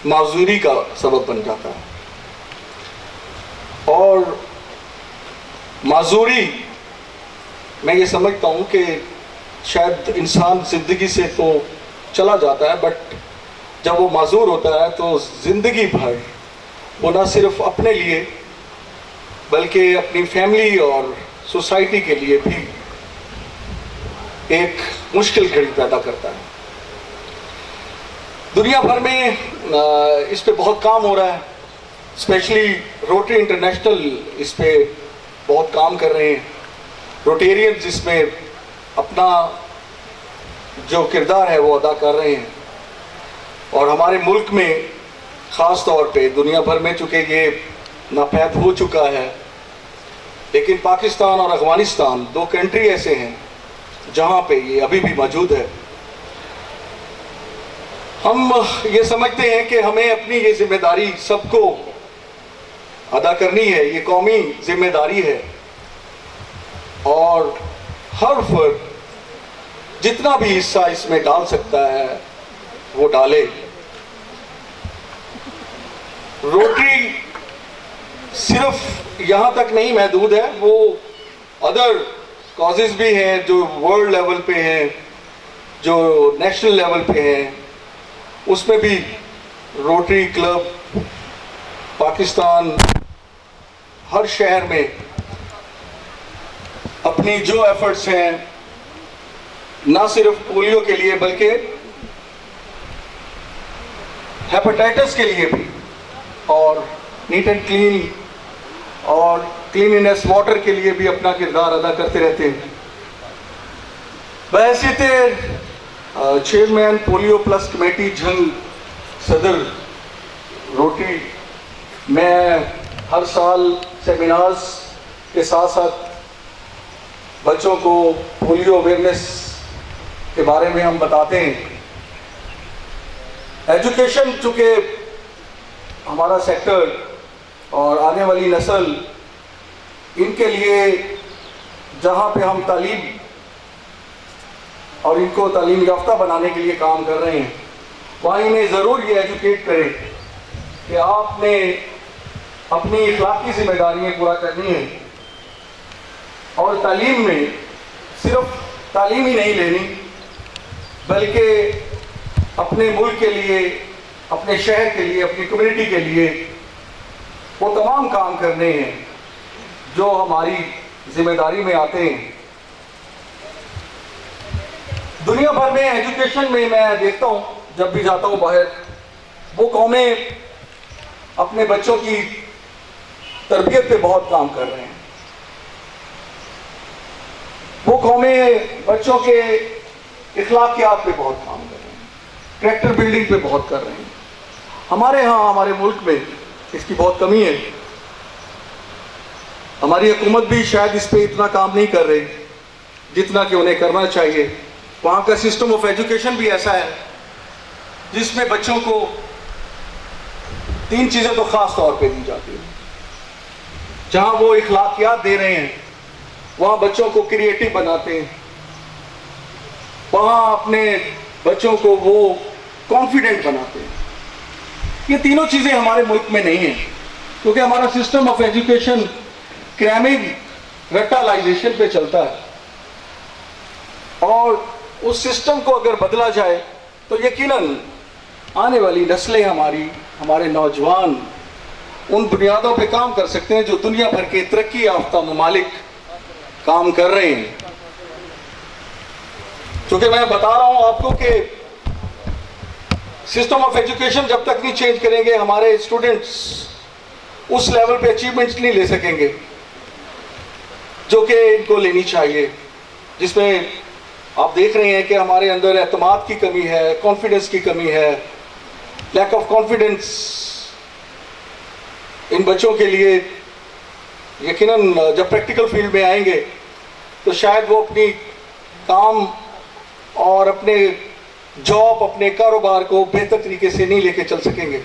माजूरी का सबब बन जाता है। और माजूरी मैं ये समझता हूँ कि शायद इंसान ज़िंदगी से तो चला जाता है, बट जब वो माजूर होता है तो ज़िंदगी भर वो ना सिर्फ अपने लिए बल्कि अपनी फैमिली और सोसाइटी के लिए भी एक मुश्किल घड़ी पैदा करता है। दुनिया भर में इस पे बहुत काम हो रहा है, स्पेशली रोटरी इंटरनेशनल इस पे बहुत काम कर रहे हैं। रोटेरियंस इसमें अपना जो किरदार है वो अदा कर रहे हैं और हमारे मुल्क में ख़ास तौर पे दुनिया भर में चूँकि ये नापैद हो चुका है, लेकिन पाकिस्तान और अफगानिस्तान दो कंट्री ऐसे हैं जहाँ पे ये अभी भी मौजूद है। हम ये समझते हैं कि हमें अपनी ये जिम्मेदारी सबको अदा करनी है, ये कौमी जिम्मेदारी है और हर फर्द जितना भी हिस्सा इसमें डाल सकता है वो डाले। रोटरी सिर्फ यहाँ तक नहीं महदूद है, वो अदर कॉजेज भी हैं जो वर्ल्ड लेवल पे हैं, जो नेशनल लेवल पे हैं, उसमें भी रोटरी क्लब पाकिस्तान हर शहर में अपनी जो एफर्ट्स हैं ना सिर्फ पोलियो के लिए बल्कि हेपेटाइटिस के लिए भी और नीट एंड क्लीन और क्लीनलीनेस वाटर के लिए भी अपना किरदार अदा करते रहते हैं। बहैसियत chairman polio plus committee Jhang सदर रोटरी में हर साल सेमिनार्स के साथ साथ बच्चों को पोलियो अवेयरनेस के बारे में हम बताते हैं। एजुकेशन चूँकि हमारा सेक्टर और आने वाली नस्ल, इनके लिए जहाँ पे हम तालीम और इनको तालीम याफ्ता बनाने के लिए काम कर रहे हैं, वहाँ इन्हें ज़रूर ये एजुकेट करें कि आपने अपनी इखलाकी जिम्मेदारियाँ पूरा करनी है और तालीम में सिर्फ तालीम ही नहीं लेनी, बल्कि अपने मुल्क के लिए, अपने शहर के लिए, अपनी कम्युनिटी के लिए वो तमाम काम करने हैं जो हमारी जिम्मेदारी में आते हैं। दुनिया भर में एजुकेशन में मैं देखता हूँ, जब भी जाता हूँ बाहर, वो कौमें अपने बच्चों की तरबियत पे बहुत काम कर रहे हैं। वो कौमें बच्चों के इखलाकियात पे बहुत काम कर रहे हैं, कैरेक्टर बिल्डिंग पे बहुत कर रहे हैं। हमारे यहाँ, हमारे मुल्क में इसकी बहुत कमी है। हमारी हुकूमत भी शायद इस पे इतना काम नहीं कर रही जितना कि उन्हें करना चाहिए। वहाँ का सिस्टम ऑफ एजुकेशन भी ऐसा है जिसमें बच्चों को 3 चीज़ें तो ख़ास तौर पे दी जाती हैं। जहाँ वो इखलाकियात दे रहे हैं, वहाँ बच्चों को क्रिएटिव बनाते हैं, वहाँ अपने बच्चों को वो कॉन्फिडेंट बनाते हैं। ये तीनों चीज़ें हमारे मुल्क में नहीं हैं, क्योंकि हमारा सिस्टम ऑफ एजुकेशन क्रैमिंग, रट्टालाइजेशन पे चलता है। और उस सिस्टम को अगर बदला जाए तो यकीनन आने वाली नस्लें, हमारे नौजवान उन बुनियादों पे काम कर सकते हैं जो दुनिया भर के तरक्की याफ्ता ममालिक काम कर रहे हैं। क्योंकि मैं बता रहा हूं आपको कि सिस्टम ऑफ एजुकेशन जब तक नहीं चेंज करेंगे, हमारे स्टूडेंट्स उस लेवल पे अचीवमेंट्स नहीं ले सकेंगे जो कि इनको लेनी चाहिए। जिसमें आप देख रहे हैं कि हमारे अंदर एतमाद की कमी है, कॉन्फिडेंस की कमी है, लैक ऑफ कॉन्फिडेंस इन बच्चों के लिए यकीनन जब प्रैक्टिकल फील्ड में आएंगे तो शायद वो अपनी काम और अपने जॉब, अपने कारोबार को बेहतर तरीके से नहीं लेके चल सकेंगे।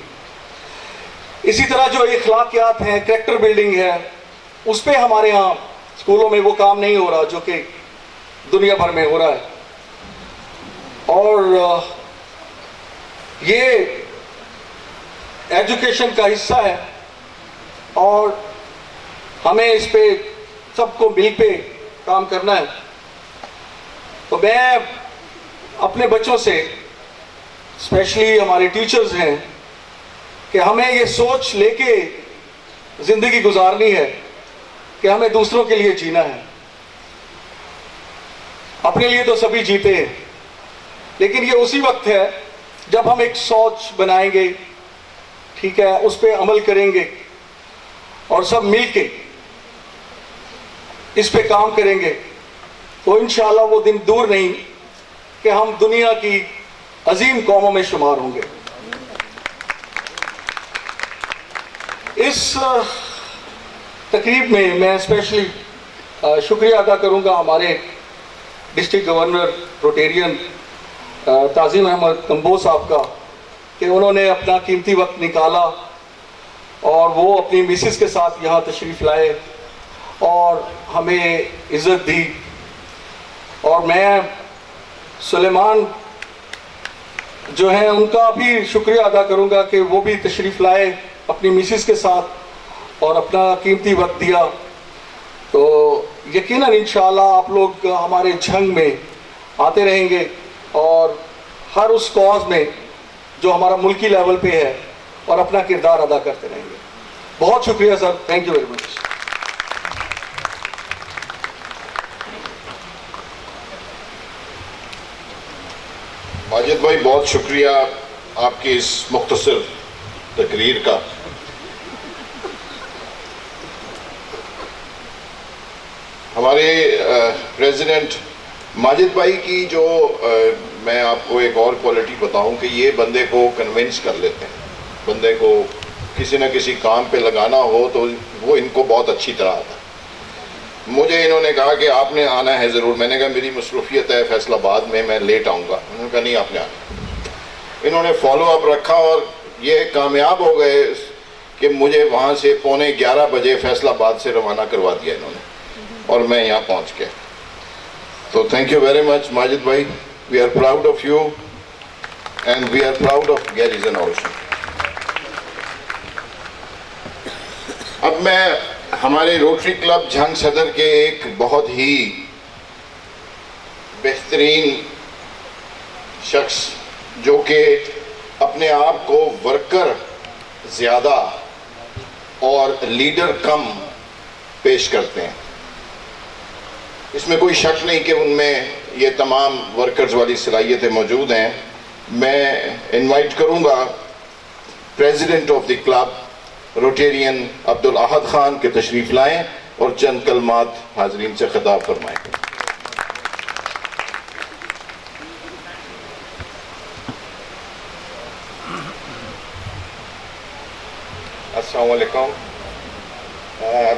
इसी तरह जो इखलाकियात हैं, कैरेक्टर बिल्डिंग है, उस पर हमारे यहाँ स्कूलों में वो काम नहीं हो रहा जो कि दुनिया भर में हो रहा है। और ये एजुकेशन का हिस्सा है और हमें इस पे सबको मिल पे काम करना है। तो मैं अपने बच्चों से, स्पेशली हमारे टीचर्स हैं, कि हमें ये सोच लेके ज़िंदगी गुजारनी है कि हमें दूसरों के लिए जीना है। अपने लिए तो सभी जीते हैं, लेकिन ये उसी वक्त है जब हम एक सोच बनाएंगे, ठीक है, उस पर अमल करेंगे और सब मिल के इस पे काम करेंगे, तो इंशाल्लाह वो दिन दूर नहीं कि हम दुनिया की अजीम कौमों में शुमार होंगे। इस तकरीब में मैं स्पेशली शुक्रिया अदा करूंगा हमारे district governor Rotarian Tazeem Ahmad Kamboh साहब का, कि उन्होंने अपना कीमती वक्त निकाला और वो अपनी मिसेस के साथ यहाँ तशरीफ़ लाए और हमें इज़्ज़त दी। और मैं सुलेमान जो हैं उनका भी शुक्रिया अदा करूँगा कि वो भी तशरीफ़ लाए अपनी मिसेस के साथ और अपना कीमती वक्त दिया। तो यकीनन इंशाअल्लाह आप लोग हमारे जंग में आते रहेंगे और हर उस कॉज में जो हमारा मुल्की लेवल पे है और अपना किरदार अदा करते रहेंगे। बहुत शुक्रिया sir, thank you very much. Majid भाई, बहुत शुक्रिया आपकी इस मुख्तसर तकरीर का। हमारे प्रेसिडेंट माजिद भाई की जो मैं आपको एक और क्वालिटी बताऊं कि ये बंदे को कन्विंस कर लेते हैं, बंदे को किसी न किसी काम पे लगाना हो तो वो इनको बहुत अच्छी तरह आता है। मुझे इन्होंने कहा कि आपने आना है ज़रूर। मैंने कहा मेरी मसरूफियत है फैसलाबाद में, मैं लेट आऊँगा। उन्होंने कहा नहीं आपने आना। इन्होंने फॉलो अप रखा और ये कामयाब हो गए कि मुझे वहाँ से 11:15 बजे फैसलाबाद से रवाना करवा दिया इन्होंने, और मैं यहाँ पहुँच गया। तो thank you very much Majid भाई, we are proud of you and we are proud of garrison also. अब मैं हमारे रोटरी क्लब झंग सदर के एक बहुत ही बेहतरीन शख्स जो कि अपने आप को वर्कर ज़्यादा और लीडर कम पेश करते हैं, इसमें कोई शक नहीं कि उनमें ये तमाम वर्कर्स वाली सलाहियतें मौजूद हैं। मैं इनवाइट करूंगा president of the club Rotarian Abdul Ahad Khan के तशरीफ़ लाएं और चंद कलमात हाजरीन से खिताब फरमाएं। अस्सलाम वालेकुम।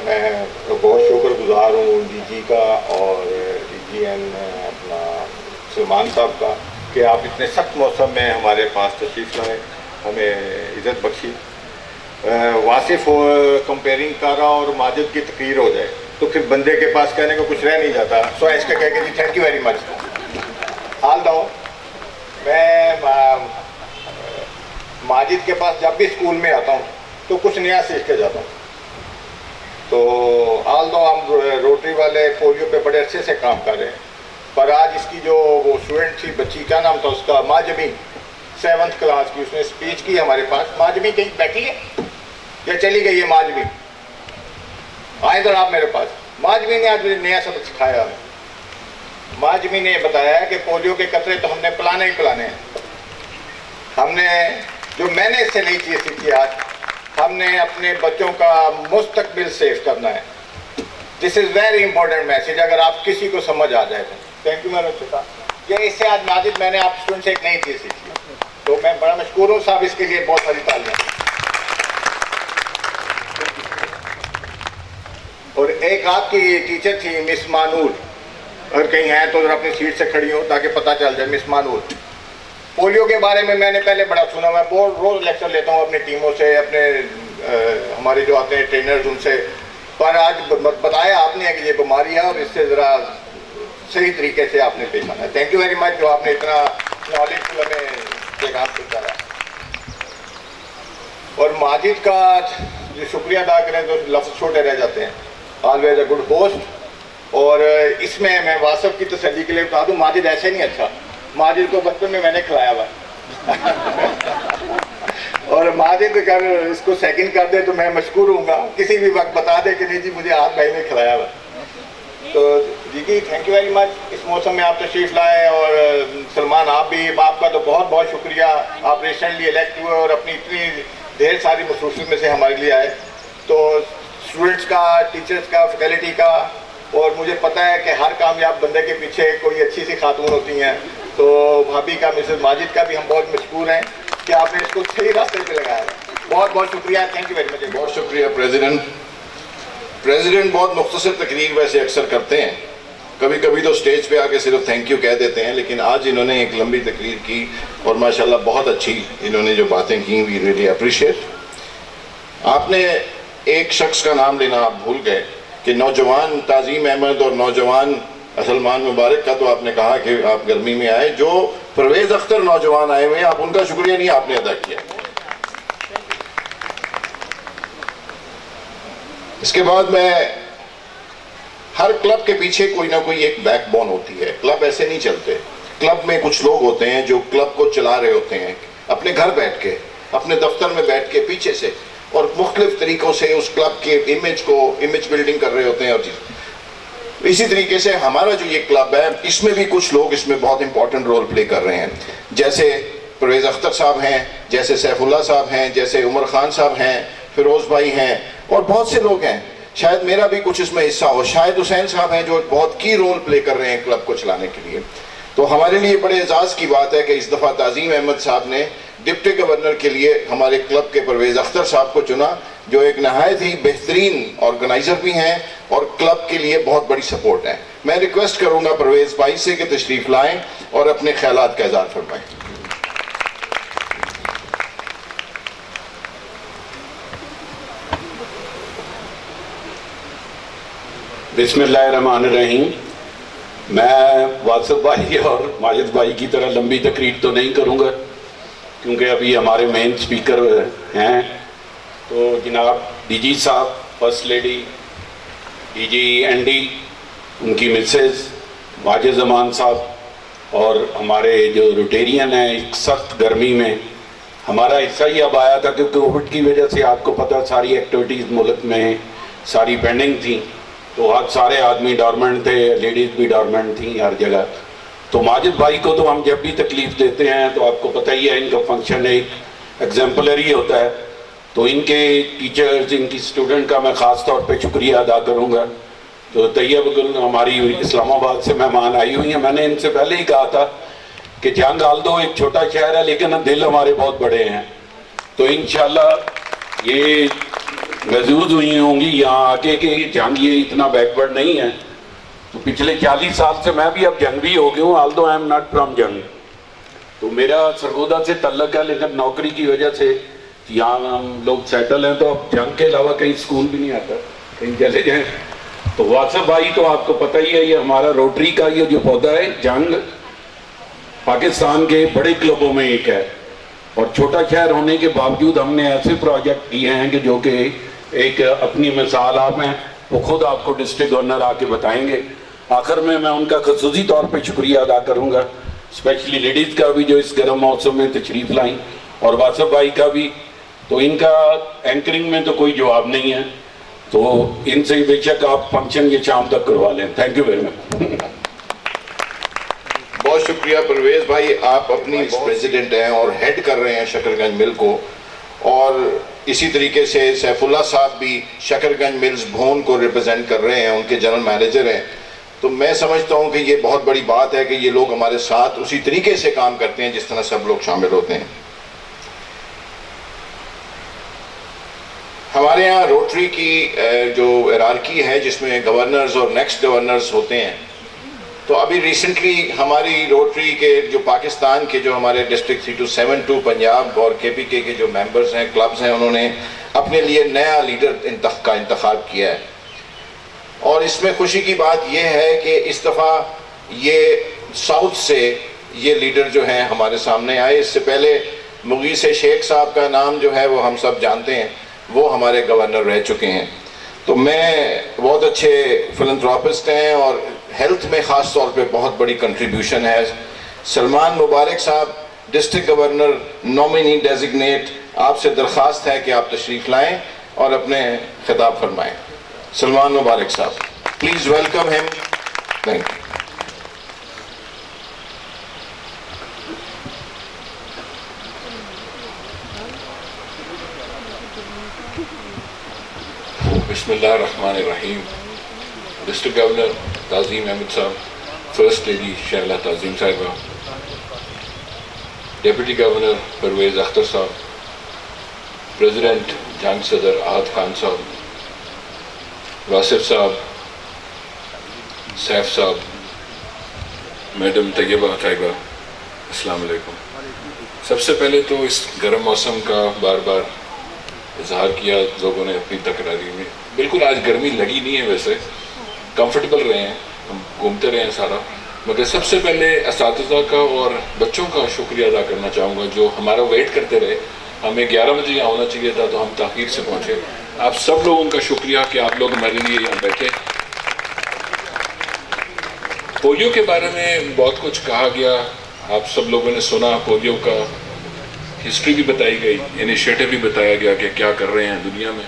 मैं बहुत शुक्रगुजार हूँ डीजी का और डीजीएन अपना सलमान साहब का कि आप इतने सख्त मौसम में हमारे पास तशरीफ़ लाए, हमें इज़्ज़त बख्शी। वासिफ कंपेयरिंग कर रहा और माजिद की तकरीर हो जाए तो फिर बंदे के पास कहने को कुछ रह नहीं जाता। सो इसके कह के जी थैंक यू वेरी मच। हाल दो मैं माजिद के पास जब भी स्कूल में आता हूँ तो कुछ नया सीख के जाता हूँ। तो हाल दो हम रोटरी वाले पोलियो पे बड़े अच्छे से काम कर रहे हैं, पर आज इसकी जो वो स्टूडेंट थी, बच्ची क्या नाम था उसका, माजमी 7th क्लास की, उसने स्पीच की हमारे पास। माजमी कहीं बैठी है या चली गई है? माजमी आए इधर आप मेरे पास। माजमी ने आज मुझे नया सबक सिखाया हमें। माजमी ने बताया कि पोलियो के कतरे तो हमने पिलाने ही पिलाने हैं। हमने जो मैंने इससे नई चीज़ सीखी आज, हमने अपने बच्चों का मुस्तकबिल सेव करना है। This is very important message, अगर आप किसी को समझ आ जाए तो। थैंक यू मेरे बच्चा। ये इससे आज माजिद मैंने आप स्टूडेंट से एक नई चीज़ सीखी, तो मैं बड़ा मशकूर हूँ साहब, इसके लिए बहुत सारी तालियां। और एक आपकी टीचर थी मिस मानूर, अगर कहीं है तो अपनी सीट से खड़ी हो ताकि पता चल जाए। मिस मानूर, पोलियो के बारे में मैंने पहले बड़ा सुना, मैं बहुत रोज़ लेक्चर लेता हूँ अपनी टीमों से, अपने हमारे जो आते हैं ट्रेनर्स उनसे, पर आज बताया आपने कि ये बीमारी है और इससे ज़रा सही तरीके से आपने पेश आना है। थैंक यू वेरी मच जो आपने इतना नॉलेजफुल हमें काम करता। और माजिद का जो शुक्रिया अदा करें तो लफ्ज़ छोटे रह जाते हैं। Always a good host. और इसमें मैं वासफ की तसल्ली के लिए बता दूँ, माजिद ऐसे नहीं अच्छा, माजिद को बचपन में मैंने खिलाया हुआ और माजिद अगर इसको सेकंड कर दे तो मैं मशकूर हूँगा, किसी भी वक्त बता दे कि नहीं जी मुझे आज भाई ने खिलाया हुआ। तो जी थैंक यू वेरी मच। इस मौसम में आप तशरीफ़ लाए और सलमान आप भी, आपका तो बहुत बहुत शुक्रिया। आप रिसेंटली इलेक्ट हुए और अपनी इतनी ढेर सारी मसरूफियत में से हमारे लिए आए। तो स्टूडेंट्स का, टीचर्स का, फैकल्टी का, और मुझे पता है कि हर कामयाब बंदे के पीछे कोई अच्छी सी खातून होती हैं। तो भाभी का, मिसेस माजिद का भी हम बहुत मशकूर हैं कि आपने इसको सही रास्ते पे लगाया। बहुत बहुत शुक्रिया, थैंक यू वेरी मच। बहुत शुक्रिया प्रेसिडेंट बहुत मुख्तसर तकरीर वैसे अक्सर करते हैं, कभी कभी तो स्टेज पे आके सिर्फ थैंक यू कह देते हैं, लेकिन आज इन्होंने एक लंबी तकरीर की और माशाल्लाह बहुत अच्छी इन्होंने जो बातें की, वी रियली अप्रिशिएट। आपने एक शख्स का नाम लेना आप भूल गए कि नौजवान ताज़ीम अहमद और नौजवान सलमान मुबारक का तो आपने कहा कि आप गर्मी में आए, जो परवेज़ अख्तर नौजवान आए हुए हैं आप उनका शुक्रिया नहीं आपने अदा किया। इसके बाद मैं, हर क्लब के पीछे कोई ना कोई एक बैकबोन होती है। क्लब ऐसे नहीं चलते। क्लब में कुछ लोग होते हैं जो क्लब को चला रहे होते हैं अपने घर बैठ के, अपने दफ्तर में बैठ के पीछे से, और मुख्तलिफ तरीक़ों से उस क्लब के इमेज बिल्डिंग कर रहे होते हैं। और इसी तरीके से हमारा जो ये क्लब है, इसमें भी कुछ लोग इसमें बहुत इंपॉर्टेंट रोल प्ले कर रहे हैं, जैसे परवेज़ अख्तर साहब हैं, जैसे सैफुल्ला साहब हैं, जैसे उमर खान साहब हैं, फिरोज़ भाई हैं, और बहुत से लोग हैं। शायद मेरा भी कुछ इसमें हिस्सा हो। शाहिद हुसैन साहब हैं जो बहुत की रोल प्ले कर रहे हैं क्लब को चलाने के लिए। तो हमारे लिए बड़े एजाज़ की बात है कि इस दफ़ा ताज़ीम अहमद साहब ने डिप्टी गवर्नर के लिए हमारे क्लब के परवेज़ अख्तर साहब को चुना, जो एक नहायत ही बेहतरीन ऑर्गेनाइज़र भी हैं और क्लब के लिए बहुत बड़ी सपोर्ट है। मैं रिक्वेस्ट करूंगा परवेज़ भाई से कि तशरीफ़ लाएं और अपने ख्यालात का इज़हार फरमाएं। बिस्मिल्लाहिर्रहमानिर्रहीम। मैं वासिफ भाई और माजिद भाई की तरह लंबी तकरीर तो नहीं करूंगा, क्योंकि अभी हमारे मेन स्पीकर हैं। तो जनाब डीजी साहब, फर्स्ट लेडी डीजी एनडी, उनकी मिसेस वाजिद जमान साहब और हमारे जो रोटेरियन हैं, एक सख्त गर्मी में हमारा हिस्सा ही अब आया था, क्योंकि कोविड की वजह से आपको पता सारी एक्टिविटीज़ मुल्क में सारी पेंडिंग थी, तो आज सारे आदमी डॉर्मेंट थे, लेडीज़ भी डॉर्मेंट थी हर जगह। तो माजिद भाई को तो हम जब भी तकलीफ़ देते हैं तो आपको पता ही है, इनका फंक्शन एक एग्जाम्पलरी होता है। तो इनके टीचर्स, इनकी स्टूडेंट का मैं ख़ास तौर पे शुक्रिया अदा करूँगा। तो तैयब गुल हमारी इस्लामाबाद से मेहमान आई हुई हैं। मैंने इनसे पहले ही कहा था कि जंग आल्दो एक छोटा शहर है, लेकिन दिल हमारे बहुत बड़े हैं। तो इंशाल्लाह ये महसूस हुई होंगी यहाँ आके कि जंग ये इतना बैकवर्ड नहीं है। तो पिछले 40 साल से मैं भी अब जंगी हो गया हूँ, Aldous I am not from जंग। तो मेरा सरगोदा से तल्लक है, लेकिन नौकरी की वजह से यहाँ हम लोग सेटल हैं, तो अब जंग के अलावा कहीं स्कूल भी नहीं आता, कहीं चले जाएँ। तो वासिफ भाई तो आपको पता ही है, ये हमारा रोटरी का ये जो पौधा है, जंग पाकिस्तान के बड़े क्लबों में एक है, और छोटा शहर होने के बावजूद हमने ऐसे प्रोजेक्ट किए हैं कि जो कि एक अपनी मिसाल आप हैं, वो खुद आपको डिस्ट्रिक्ट गवर्नर आके बताएंगे। आखिर में मैं उनका खसूसी तौर पे शुक्रिया अदा करूंगा, स्पेशली लेडीज़ का भी जो इस गर्म मौसम में तशरीफ़ लाई, और वासिफ भाई का भी। तो इनका एंकरिंग में तो कोई जवाब नहीं है, तो इनसे बेशक आप फंक्शन ये शाम तक करवा लें। Thank you very much. बहुत शुक्रिया परवेज़ भाई, आप अपनी प्रेसिडेंट हैं और हेड कर रहे हैं शकरगंज मिल को, और इसी तरीके से सैफुल्ला साहब भी शकरगंज मिल्स भोन को रिप्रेजेंट कर रहे हैं, उनके जनरल मैनेजर हैं। तो मैं समझता हूं कि ये बहुत बड़ी बात है कि ये लोग हमारे साथ उसी तरीके से काम करते हैं जिस तरह सब लोग शामिल होते हैं। हमारे यहाँ रोटरी की जो हायरार्की है, जिसमें गवर्नर्स और नेक्स्ट गवर्नर्स होते हैं, तो अभी रिसेंटली हमारी रोटरी के जो पाकिस्तान के जो हमारे डिस्ट्रिक्ट 3272 पंजाब और KPK के जो मेंबर्स हैं, क्लब्स हैं, उन्होंने अपने लिए नया लीडर का इंतखाब किया है। और इसमें खुशी की बात यह है कि इस दफ़ा ये साउथ से ये लीडर जो हैं हमारे सामने आए। इससे पहले मुगीस शेख साहब का नाम जो है वो हम सब जानते हैं, वो हमारे गवर्नर रह चुके हैं। तो मैं बहुत अच्छे फिलंथ्रोपिस्ट हैं और हेल्थ में ख़ास तौर पे बहुत बड़ी कंट्रीब्यूशन है। सलमान मुबारक साहब, डिस्ट्रिक्ट गवर्नर नॉमिनी डेजिग्नेट, आपसे दरख्वास्त है कि आप तशरीफ़ लाएं और अपने खिताब फरमाएं। सलमान मुबारक साहब, please welcome him. Thank you. बिस्मिल्लाहिर्रहमानिर्रहीम। डिस्ट्रिक्ट गवर्नर ताज़ीम अहमद साहब, फर्स्ट लेडी शहला ताज़ीम साहिबा, डिप्टी गवर्नर परवेज़ अख्तर साहब, प्रेसिडेंट जंग सदर आहद खान साहब, वासिफ साहब, सैफ साहब, मैडम तैयबा साहिबा, अस्सलाम वालेकुम। सबसे पहले तो इस गर्म मौसम का बार बार इजहार किया लोगों ने अपनी तकरारी में। बिल्कुल आज गर्मी लगी नहीं है, वैसे कंफर्टेबल रहे हैं, हम घूमते रहे हैं सारा। मगर सबसे पहले असातिज़ा का और बच्चों का शुक्रिया अदा करना चाहूँगा, जो हमारा वेट करते रहे। हमें 11 बजे यहाँ होना चाहिए था, तो हम ताख़ीर से पहुँचे। आप सब लोगों का शुक्रिया कि आप लोग हमारे लिए यहाँ बैठे। पोलियो के बारे में बहुत कुछ कहा गया, आप सब लोगों ने सुना। पोलियो का हिस्ट्री भी बताई गई, इनिशिएटिव भी बताया गया कि क्या कर रहे हैं दुनिया में,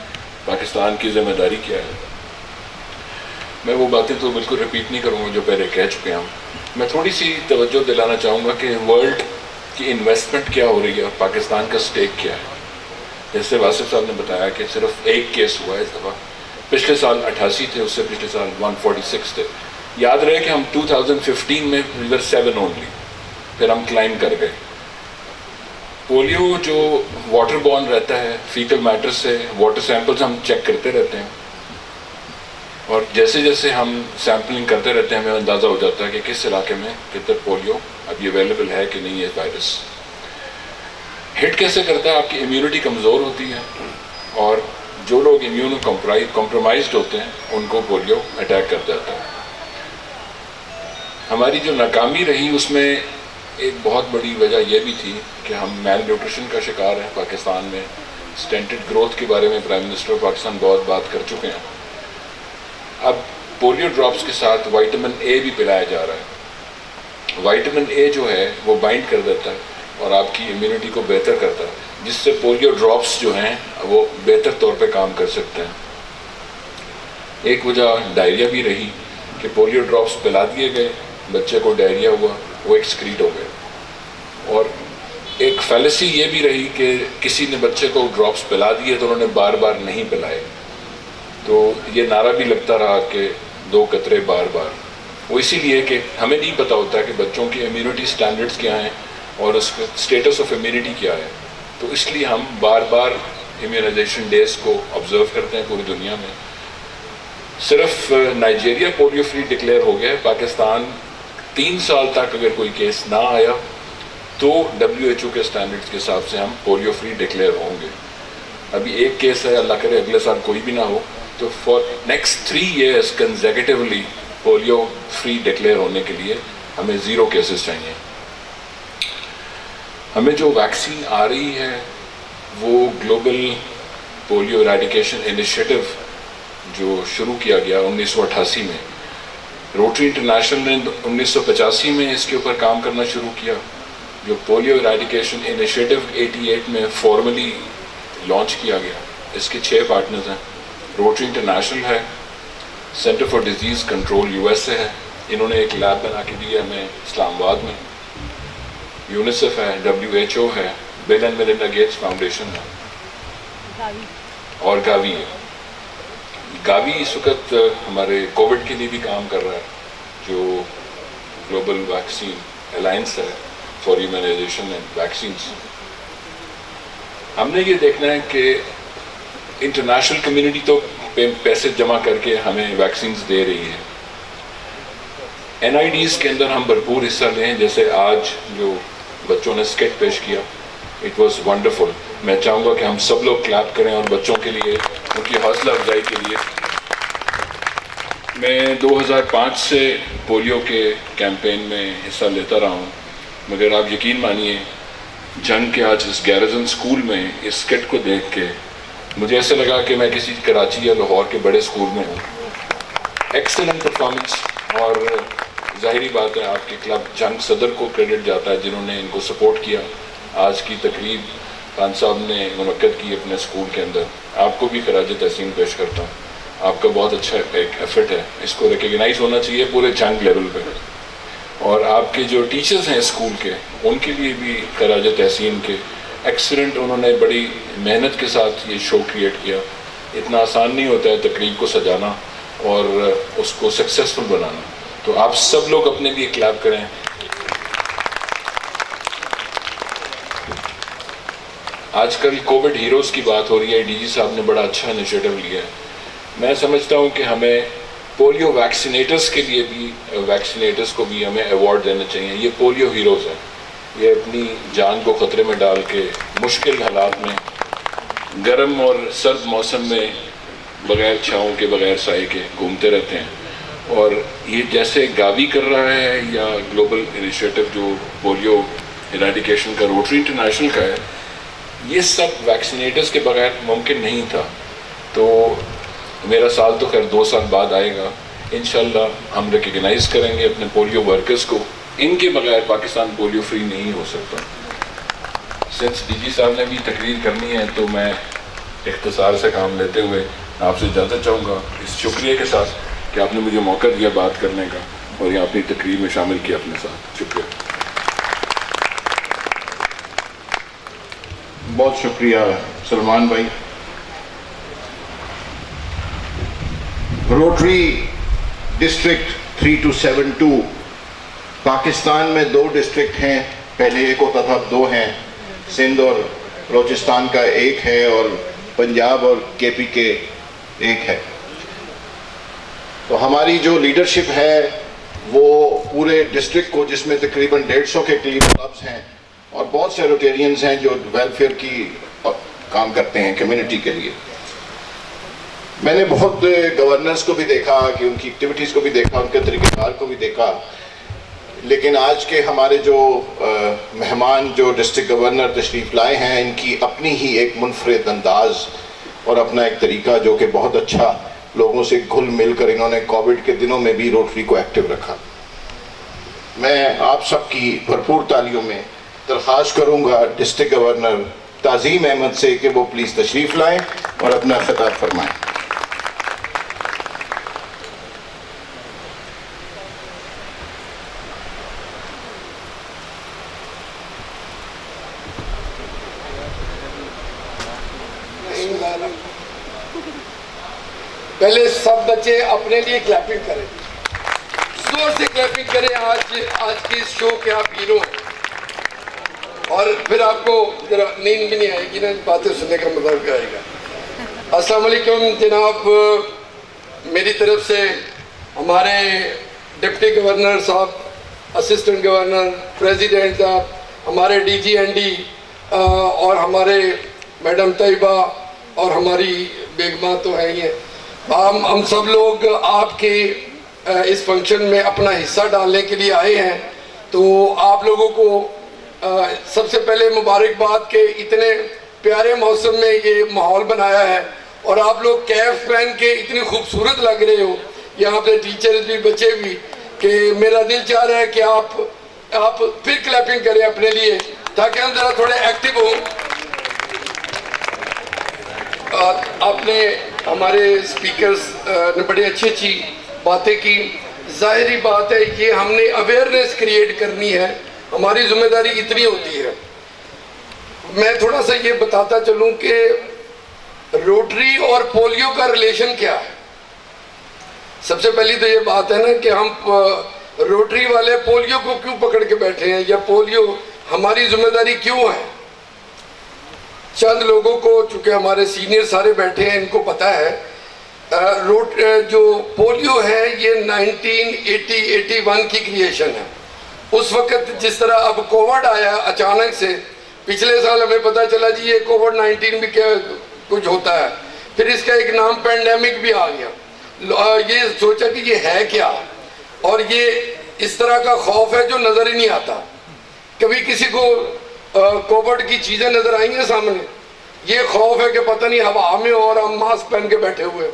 पाकिस्तान की जिम्मेदारी क्या है। मैं वो बातें तो बिल्कुल रिपीट नहीं करूँगा जो पहले कह चुके हैं हम। मैं थोड़ी सी तवज्जो दिलाना चाहूँगा कि वर्ल्ड की इन्वेस्टमेंट क्या हो रही है और पाकिस्तान का स्टेक क्या है। जैसे वासिफ साहब ने बताया कि सिर्फ एक केस हुआ है इस दफ़ा, पिछले साल 88 थे, उससे पिछले साल 146 थे। याद रहे कि हम 2015 में वी वर 7 ओनली, फिर हम क्लाइम कर गए। पोलियो जो वाटर बॉर्न रहता है, फीकल मैटर से वाटर सैंपल्स हम चेक करते रहते हैं, और जैसे जैसे हम सैम्पलिंग करते रहते हैं हमें अंदाज़ा हो जाता है कि किस इलाके में कितना पोलियो अभी अवेलेबल है कि नहीं है। वायरस हिट कैसे करता है, आपकी इम्यूनिटी कमज़ोर होती है, और जो लोग इम्यूनो कॉम्प्रोमाइज्ड होते हैं उनको पोलियो अटैक कर जाता है। हमारी जो नाकामी रही उसमें एक बहुत बड़ी वजह यह भी थी कि हम मैल न्यूट्रिशन का शिकार हैं पाकिस्तान में। स्टेंटेड ग्रोथ के बारे में प्राइम मिनिस्टर पाकिस्तान बहुत बात कर चुके हैं। अब पोलियो ड्रॉप्स के साथ विटामिन ए भी पिलाया जा रहा है। विटामिन ए जो है वो बाइंड कर देता है और आपकी इम्यूनिटी को बेहतर करता है, जिससे पोलियो ड्रॉप्स जो हैं वो बेहतर तौर पे काम कर सकते हैं। एक वजह डायरिया भी रही कि पोलियो ड्रॉप्स पिला दिए गए, बच्चे को डायरिया हुआ, वो एक्सक्रीट हो गए। और एक फैलेसी ये भी रही कि किसी ने बच्चे को ड्रॉप्स पिला दिए तो उन्होंने बार बार नहीं पिलाए, तो ये नारा भी लगता रहा कि 2 कतरे बार बार। वो इसीलिए कि हमें नहीं पता होता कि बच्चों की इम्यूनिटी स्टैंडर्ड्स क्या हैं और उसका स्टेटस ऑफ इम्यूनिटी क्या है, तो इसलिए हम बार बार इम्यूनाइजेशन डेज को ऑब्जर्व करते हैं पूरी दुनिया में। सिर्फ नाइजीरिया पोलियो फ्री डिक्लेयर हो गया है। पाकिस्तान 3 साल तक अगर कोई केस ना आया तो WHO के स्टैंडर्ड्स के हिसाब से हम पोलियो फ्री डिक्लेयर होंगे। अभी एक केस है, अल्लाह करे अगले साल कोई भी ना हो, तो for next 3 years consecutively polio free declare होने के लिए हमें 0 केसेस चाहिए। हमें जो वैक्सीन आ रही है वो ग्लोबल पोलियो इरेडिकेशन इनिशिएटिव जो शुरू किया गया 1988 में, रोटरी इंटरनेशनल ने 1985 में इसके ऊपर काम करना शुरू किया। जो पोलियो इरेडिकेशन इनिशिएटिव 88 में फॉर्मली लॉन्च किया गया। इसके 6 पार्टनर्स हैं। रोटरी इंटरनेशनल है, centre for disease control USA है, इन्होंने एक लैब बना के दी है हमें इस्लामाबाद में। यूनिसेफ है, WHO है, bill and Melinda Gates foundation है, और गावी है। गावी इस वक्त हमारे कोविड के लिए भी काम कर रहा है, जो ग्लोबल वैक्सीन अलायंस है फॉर इम्यूनाइजेशन एंड वैक्सीन्स। हमने ये देखना है कि इंटरनेशनल कम्युनिटी तो पैसे जमा करके हमें वैक्सीन्स दे रही है, NIDs के अंदर हम भरपूर हिस्सा लें। जैसे आज जो बच्चों ने स्केट पेश किया, इट वॉज वंडरफुल। मैं चाहूँगा कि हम सब लोग क्लैप करें और बच्चों के लिए, उनकी हौसला अफजाई के लिए। मैं 2005 से पोलियो के कैंपेन में हिस्सा लेता रहा हूँ, मगर आप यकीन मानिए जंग के आज इस गैरजन स्कूल में इस स्केट को देख के मुझे ऐसा लगा कि मैं किसी कराची या लाहौर के बड़े स्कूल में हूँ। एक्सेलेंट परफॉर्मेंस, और जाहिरी बात है आपके क्लब जंग सदर को क्रेडिट जाता है जिन्होंने इनको सपोर्ट किया। आज की तकरीब खान साहब ने मुनक्कद की अपने स्कूल के अंदर। आपको भी खराज तहसीन पेश करता हूँ, आपका बहुत अच्छा एक एफर्ट है, इसको रिकग्नाइज होना चाहिए पूरे जंग लेवल पे। और आपके जो टीचर्स हैं स्कूल के, उनके लिए भी खराज तहसीन के एक्सीलेंट, उन्होंने बड़ी मेहनत के साथ ये शो क्रिएट किया। इतना आसान नहीं होता है तकरीब को सजाना और उसको सक्सेसफुल बनाना, तो आप सब लोग अपने लिए क्लैप करें। आजकल कोविड हीरोज़ की बात हो रही है, DG साहब ने बड़ा अच्छा इनिशिएटिव लिया है। मैं समझता हूँ कि हमें पोलियो वैक्सीनेटर्स के लिए भी, वैक्सीनेटर्स को भी हमें अवार्ड देना चाहिए। ये पोलियो हीरोज़ हैं, ये अपनी जान को ख़तरे में डाल के मुश्किल हालात में, गर्म और सर्द मौसम में बग़ैर छाँव के, बग़ैर साए के घूमते रहते हैं। और ये जैसे गावी कर रहा है या ग्लोबल इनिशिएटिव जो पोलियो इरेडिकेशन का रोटरी इंटरनेशनल का है, ये सब वैक्सीनेटर्स के बगैर मुमकिन नहीं था। तो मेरा साल तो खैर 2 साल बाद आएगा, इंशाल्लाह हम रिकग्नाइज़ करेंगे अपने पोलियो वर्कर्स को। इनके बगैर पाकिस्तान पोलियो फ्री नहीं हो सकता। सिंस DG साहब ने भी तकरीर करनी है तो मैं इख्तिसार से काम लेते हुए आपसे इजाज़त चाहूँगा, इस शुक्रिया के साथ कि आपने मुझे मौका दिया बात करने का और ये अपनी तकरीर में शामिल किया अपने साथ। शुक्रिया। बहुत शुक्रिया सलमान भाई। रोटरी डिस्ट्रिक्ट 3272 पाकिस्तान में 2 डिस्ट्रिक्ट हैं, पहले एक होता था, अब 2 हैं। सिंध और बलूचिस्तान का एक है और पंजाब और केपी के एक है। तो हमारी जो लीडरशिप है वो पूरे डिस्ट्रिक्ट को, जिसमें तकरीबन 150 के करीब क्लब्स हैं और बहुत से रोटेरियंस हैं जो वेलफेयर की काम करते हैं कम्युनिटी के लिए। मैंने बहुत गवर्नर्स को भी देखा कि उनकी एक्टिविटीज़ को भी देखा, उनके तरीक़ेकार को भी देखा, लेकिन आज के हमारे जो मेहमान जो डिस्ट्रिक्ट गवर्नर तशरीफ़ लाए हैं, इनकी अपनी ही एक मुनफरिद अंदाज़ और अपना एक तरीका जो कि बहुत अच्छा, लोगों से घुल मिल कर इन्होंने कोविड के दिनों में भी रोटरी को एक्टिव रखा। मैं आप सबकी भरपूर तालियों में दरख्वास्त करूँगा डिस्ट्रिक्ट गवर्नर ताज़ीम अहमद से कि वो प्लीज़ तशरीफ़ लाएँ और अपना खिताब फरमाएँ। पहले सब बच्चे अपने लिए क्लैपिंग करें, जोर से क्लैपिंग करें। आज के इस शो के आप हीरो हैं और फिर आपको जरा नींद भी नहीं आएगी ना, बातें सुनने का मजा भी आएगा। अस्सलाम वालेकुम जनाब, मेरी तरफ से हमारे डिप्टी गवर्नर साहब, असिस्टेंट गवर्नर, प्रेसिडेंट साहब, हमारे DG&D और हमारे मैडम तैयबा और हमारी बेगमा तो है ही हैं। हम सब लोग आपके इस फंक्शन में अपना हिस्सा डालने के लिए आए हैं। तो आप लोगों को सबसे पहले मुबारकबाद के इतने प्यारे मौसम में ये माहौल बनाया है और आप लोग कैप पहन के इतनी खूबसूरत लग रहे हो, यहाँ पे टीचर्स भी बच्चे भी, कि मेरा दिल चाह रहा है कि आप फिर क्लैपिंग करें अपने लिए ताकि हम ज़रा थोड़े एक्टिव हों। आपने हमारे स्पीकर्स ने बड़ी अच्छी अच्छी बातें की। ज़ाहिरी बात है ये हमने अवेयरनेस क्रिएट करनी है, हमारी जिम्मेदारी इतनी होती है। मैं थोड़ा सा ये बताता चलूं कि रोटरी और पोलियो का रिलेशन क्या है। सबसे पहली तो ये बात है ना कि हम रोटरी वाले पोलियो को क्यों पकड़ के बैठे हैं या पोलियो हमारी जिम्मेदारी क्यों है। चंद लोगों को, चूँकि हमारे सीनियर सारे बैठे हैं, इनको पता है जो पोलियो है ये 1980-81 की क्रिएशन है। उस वक्त जिस तरह अब कोविड आया अचानक से, पिछले साल हमें पता चला जी ये कोविड-19 भी क्या कुछ होता है, फिर इसका एक नाम पेंडेमिक भी आ गया। ये सोचा कि ये है क्या, और ये इस तरह का खौफ है जो नज़र ही नहीं आता। कभी किसी को कोविड की चीज़ें नज़र आई हैं सामने, ये खौफ है कि पता नहीं हवा में और हम मास्क पहन के बैठे हुए,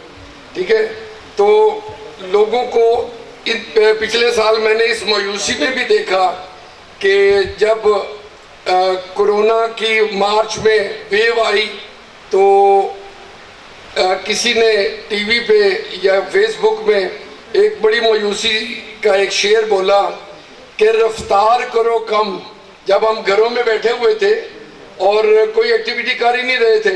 ठीक है। तो लोगों को पिछले साल मैंने इस मायूसी में भी देखा कि जब कोरोना की मार्च में वेव आई तो किसी ने टीवी पे या फेसबुक में एक बड़ी मायूसी का एक शेर बोला कि रफ्तार करो कम। जब हम घरों में बैठे हुए थे और कोई एक्टिविटी कर ही नहीं रहे थे,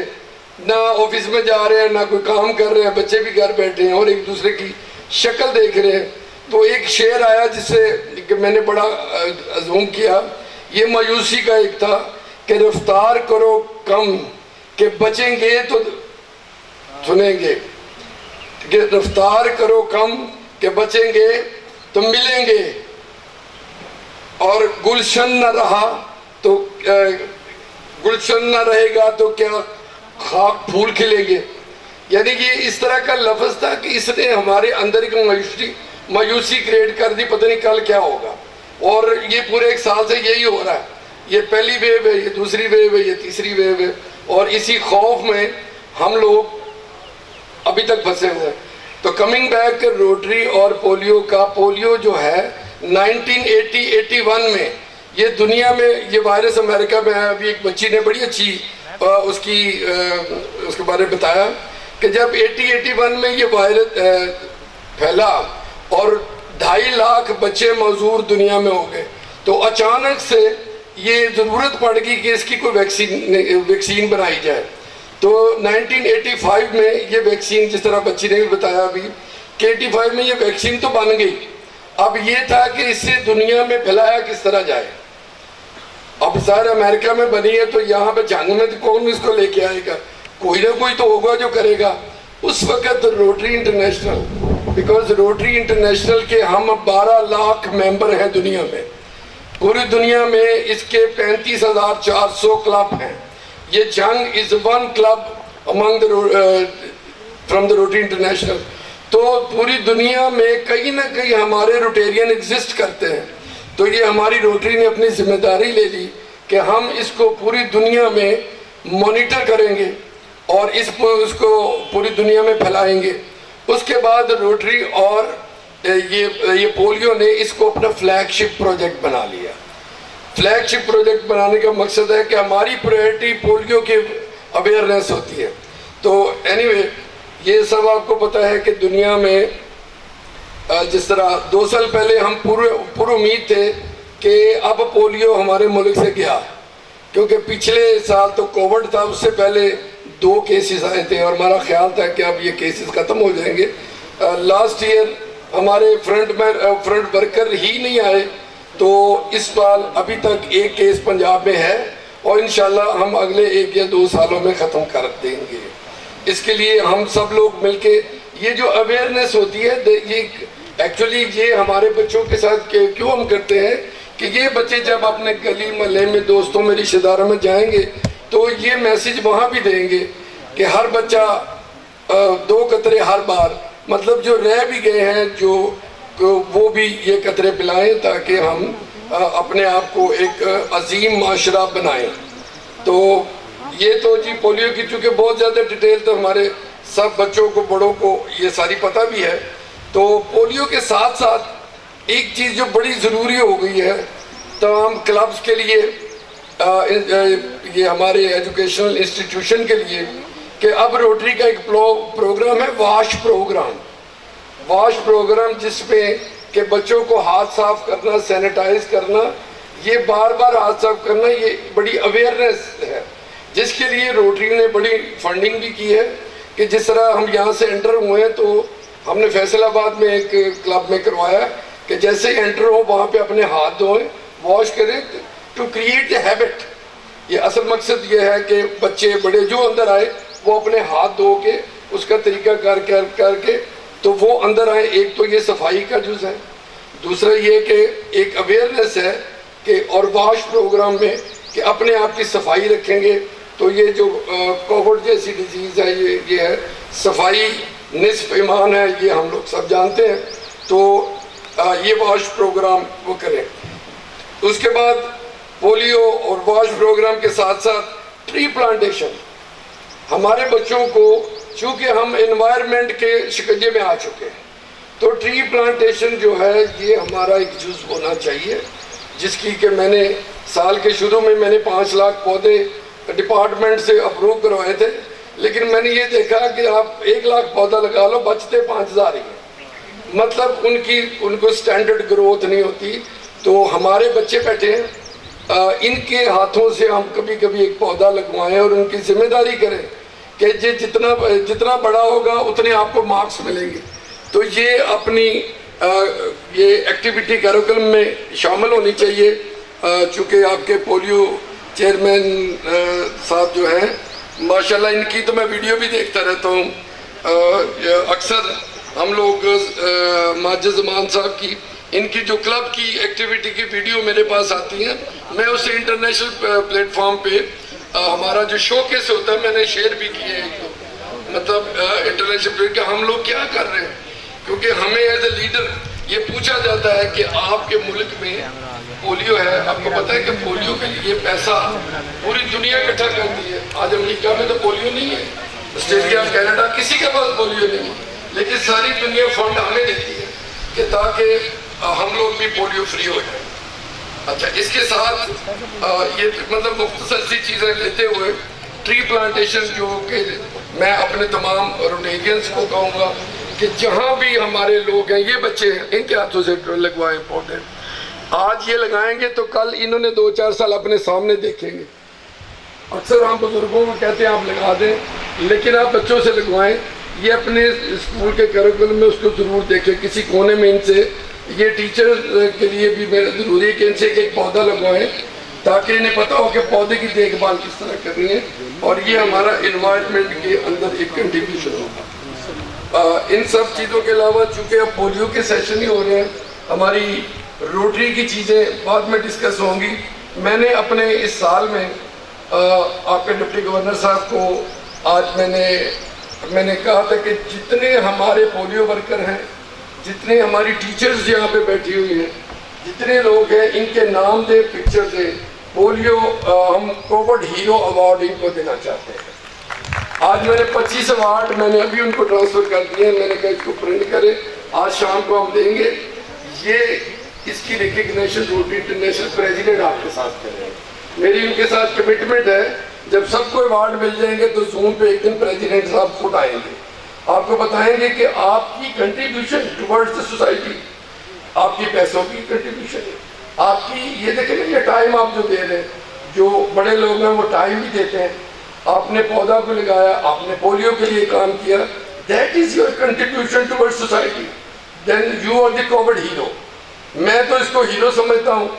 ना ऑफिस में जा रहे हैं ना कोई काम कर रहे हैं, बच्चे भी घर बैठे हैं और एक दूसरे की शक्ल देख रहे हैं, तो एक शेर आया जिससे मैंने बड़ा अजूम किया। ये मायूसी का एक था कि रफ्तार करो कम कि बचेंगे तो सुनेंगे, कि रफ्तार करो कम कि बचेंगे तो मिलेंगे, और गुलशन न रहा तो गुलशन न रहेगा तो क्या खाक फूल खिलेंगे। यानी कि इस तरह का लफ्ज़ था कि इसने हमारे अंदर एक मायूसी क्रिएट कर दी, पता नहीं कल क्या होगा। और ये पूरे एक साल से यही हो रहा है, ये पहली वेव है, ये दूसरी वेव है, ये तीसरी वेव है, और इसी खौफ में हम लोग अभी तक फंसे हुए हैं। तो कमिंग बैक रोटरी और पोलियो का, पोलियो जो है 1980-81 में ये दुनिया में ये वायरस अमेरिका में है। अभी एक बच्ची ने बड़ी अच्छी उसके बारे में बताया कि जब 80-81 में ये वायरस फैला और 2.5 लाख बच्चे मौजूद दुनिया में हो गए, तो अचानक से ये ज़रूरत पड़ गई कि इसकी कोई वैक्सीन बनाई जाए। तो 1985 में ये वैक्सीन, जिस तरह बच्ची ने भी बताया अभी कि 85 में ये वैक्सीन तो बन गई। अब ये था कि इससे दुनिया में फैलाया किस तरह जाए। अब सारे अमेरिका में बनी है तो यहाँ पे जंग में तो कौन इसको लेके आएगा, कोई ना कोई तो होगा जो करेगा। उस वक्त rotary international, because rotary international के हम 12 लाख मेंबर हैं दुनिया में, पूरी दुनिया में इसके 35,400 क्लब हैं। ये जंग is one club among from the rotary international. तो पूरी दुनिया में कहीं ना कहीं हमारे रोटेरियन एग्जिस्ट करते हैं। तो ये हमारी रोटरी ने अपनी जिम्मेदारी ले ली कि हम इसको पूरी दुनिया में मॉनिटर करेंगे और उसको पूरी दुनिया में फैलाएंगे। उसके बाद रोटरी और ये पोलियो ने इसको अपना फ्लैगशिप प्रोजेक्ट बना लिया। फ्लैगशिप प्रोजेक्ट बनाने का मकसद है कि हमारी प्रायोरिटी पोलियो की अवेयरनेस होती है। तो एनीवे ये सब आपको पता है कि दुनिया में जिस तरह 2 साल पहले हम पूरी उम्मीद थे कि अब पोलियो हमारे मुल्क से गया, क्योंकि पिछले साल तो कोविड था, उससे पहले 2 केसेस आए थे और हमारा ख्याल था कि अब ये केसेस ख़त्म हो जाएंगे। लास्ट ईयर हमारे फ्रंट वर्कर ही नहीं आए, तो इस साल अभी तक 1 केस पंजाब में है और इंशाल्लाह हम अगले 1 या 2 सालों में ख़त्म कर देंगे। इसके लिए हम सब लोग मिलके ये जो अवेयरनेस होती है, ये एक्चुअली ये हमारे बच्चों के साथ क्यों हम करते हैं कि ये बच्चे जब अपने गली मोहल्ले में दोस्तों में रिश्तेदारों में जाएंगे तो ये मैसेज वहाँ भी देंगे कि हर बच्चा 2 कतरे हर बार, मतलब जो रह भी गए हैं जो वो भी ये कतरे पिलाएं ताकि हम अपने आप को एक अजीम माशरा बनाएं। तो ये तो जी पोलियो की चूँकि बहुत ज़्यादा डिटेल तो हमारे सब बच्चों को बड़ों को ये सारी पता भी है। तो पोलियो के साथ साथ एक चीज़ जो बड़ी ज़रूरी हो गई है तमाम क्लब्स के लिए, ये हमारे एजुकेशनल इंस्टीट्यूशन के लिए, कि अब रोटरी का एक प्रोग्राम है वाश प्रोग्राम जिसमें कि बच्चों को हाथ साफ करना, सैनिटाइज करना, ये बार बार हाथ साफ करना, ये बड़ी अवेयरनेस है जिसके लिए रोटरी ने बड़ी फंडिंग भी की है। कि जिस तरह हम यहाँ से एंटर हुए हैं तो हमने फैसलाबाद में एक क्लब में करवाया कि जैसे ही एंटर हो वहाँ पे अपने हाथ धोएं, वॉश करें, टू क्रिएट द हैबिट। ये असल मकसद ये है कि बच्चे बड़े जो अंदर आए वो अपने हाथ धो के उसका तरीका करके तो वो अंदर आए। एक तो ये सफाई का जुज़ है, दूसरा ये कि एक अवेयरनेस है कि और वॉश प्रोग्राम में कि अपने आप की सफाई रखेंगे तो ये जो कोविड जैसी डिजीज़ है ये है, सफाई निस्फ ईमान है, ये हम लोग सब जानते हैं। तो ये वॉश प्रोग्राम वो करें। उसके बाद पोलियो और वॉश प्रोग्राम के साथ साथ ट्री प्लांटेशन। हमारे बच्चों को चूँकि हम एनवायरनमेंट के शिकंजे में आ चुके हैं तो ट्री प्लांटेशन जो है ये हमारा एक जुज़ होना चाहिए, जिसकी कि मैंने साल के शुरू में मैंने 5 लाख पौधे डिपार्टमेंट से अप्रूव करवाए थे, लेकिन मैंने ये देखा कि आप 1 लाख पौधा लगा लो, बचते 5000 ही हैं। मतलब उनको स्टैंडर्ड ग्रोथ नहीं होती। तो हमारे बच्चे बैठे हैं, इनके हाथों से हम कभी कभी एक पौधा लगवाएं और उनकी जिम्मेदारी करें कि ये जितना बड़ा होगा उतने आपको मार्क्स मिलेंगे। तो ये अपनी ये एक्टिविटी कार्यक्रम में शामिल होनी चाहिए। चूँकि आपके पोलियो चेयरमैन साहब जो हैं माशाल्लाह, इनकी तो मैं वीडियो भी देखता रहता हूँ। अक्सर हम लोग माजिद ज़मान साहब की इनकी जो क्लब की एक्टिविटी की वीडियो मेरे पास आती हैं, मैं उसे इंटरनेशनल प्लेटफॉर्म पे हमारा जो शोकेस होता है मैंने शेयर भी किए हैं, मतलब इंटरनेशनल प्लेट हम लोग क्या कर रहे हैं। क्योंकि हमें एज ए लीडर ये पूछा जाता है कि आपके मुल्क में पोलियो है, आपको पता है कि पोलियो के लिए पैसा पूरी दुनिया इकट्ठा करती है। आज अमेरिका में तो पोलियो नहीं है, ऑस्ट्रेलिया, कनाडा, किसी के पास पोलियो नहीं है, लेकिन सारी दुनिया फंड हमें देती है कि ताकि हम लोग भी पोलियो फ्री हो जाए। अच्छा, इसके साथ ये मतलब मुख्तसर सी चीज़ें लेते हुए ट्री प्लांटेशन जो कि मैं अपने तमाम रोटेरियंस को कहूँगा कि जहाँ भी हमारे लोग हैं, ये बच्चे हैं, इनके हाथों से लगवाएं पौधे। आज ये लगाएंगे तो कल इन्होंने 2-4 साल अपने सामने देखेंगे। अक्सर हम बुजुर्गों को कहते हैं आप लगा दें, लेकिन आप बच्चों से लगवाएं। ये अपने स्कूल के करिकुलम में उसको ज़रूर देखें, किसी कोने में इनसे, ये टीचर के लिए भी मेरा ज़रूरी है कि इनसे एक पौधा लगवाएं ताकि इन्हें पता हो कि पौधे की देखभाल किस तरह करनी है, और ये हमारा इन्वायरमेंट के अंदर एक कंट्रीब्यूशन होगा। इन सब चीज़ों के अलावा चूँकि अब पोलियो के सेशन ही हो रहे हैं, हमारी रोटरी की चीज़ें बाद में डिस्कस होंगी। मैंने अपने इस साल में आपके डिप्टी गवर्नर साहब को आज मैंने कहा था कि जितने हमारे पोलियो वर्कर हैं, जितने हमारी टीचर्स यहाँ पे बैठी हुई हैं, जितने लोग हैं, इनके नाम दे, पिक्चर दे। पोलियो हम कोविड हीरो अवार्ड इनको देना चाहते हैं। आज मैंने 25 अवार्ड मैंने अभी उनको ट्रांसफ़र कर दिए हैं। मैंने कहा इसको प्रिंट करें, आज शाम को हम देंगे। ये इसकी रिकग्निशन रोटरी इंटरनेशनल प्रेसिडेंट आपके साथ करेंगे। मेरी उनके साथ कमिटमेंट है, जब सबको अवार्ड मिल जाएंगे तो जूम पे एक दिन प्रेसिडेंट साहब खुद आएंगे, आपको बताएंगे कि आपकी कंट्रीब्यूशन टुवर्ड्स द सोसाइटी, आपकी पैसों की कंट्रीब्यूशन है, आपकी ये देखें ना, ये टाइम आप जो दे रहे हैं, जो बड़े लोग हैं वो टाइम भी देते हैं। आपने पौधा को लगाया, आपने पोलियो के लिए काम किया, that is your contribution towards society, then you are the covid hero. मैं तो इसको हीरो समझता हूँ,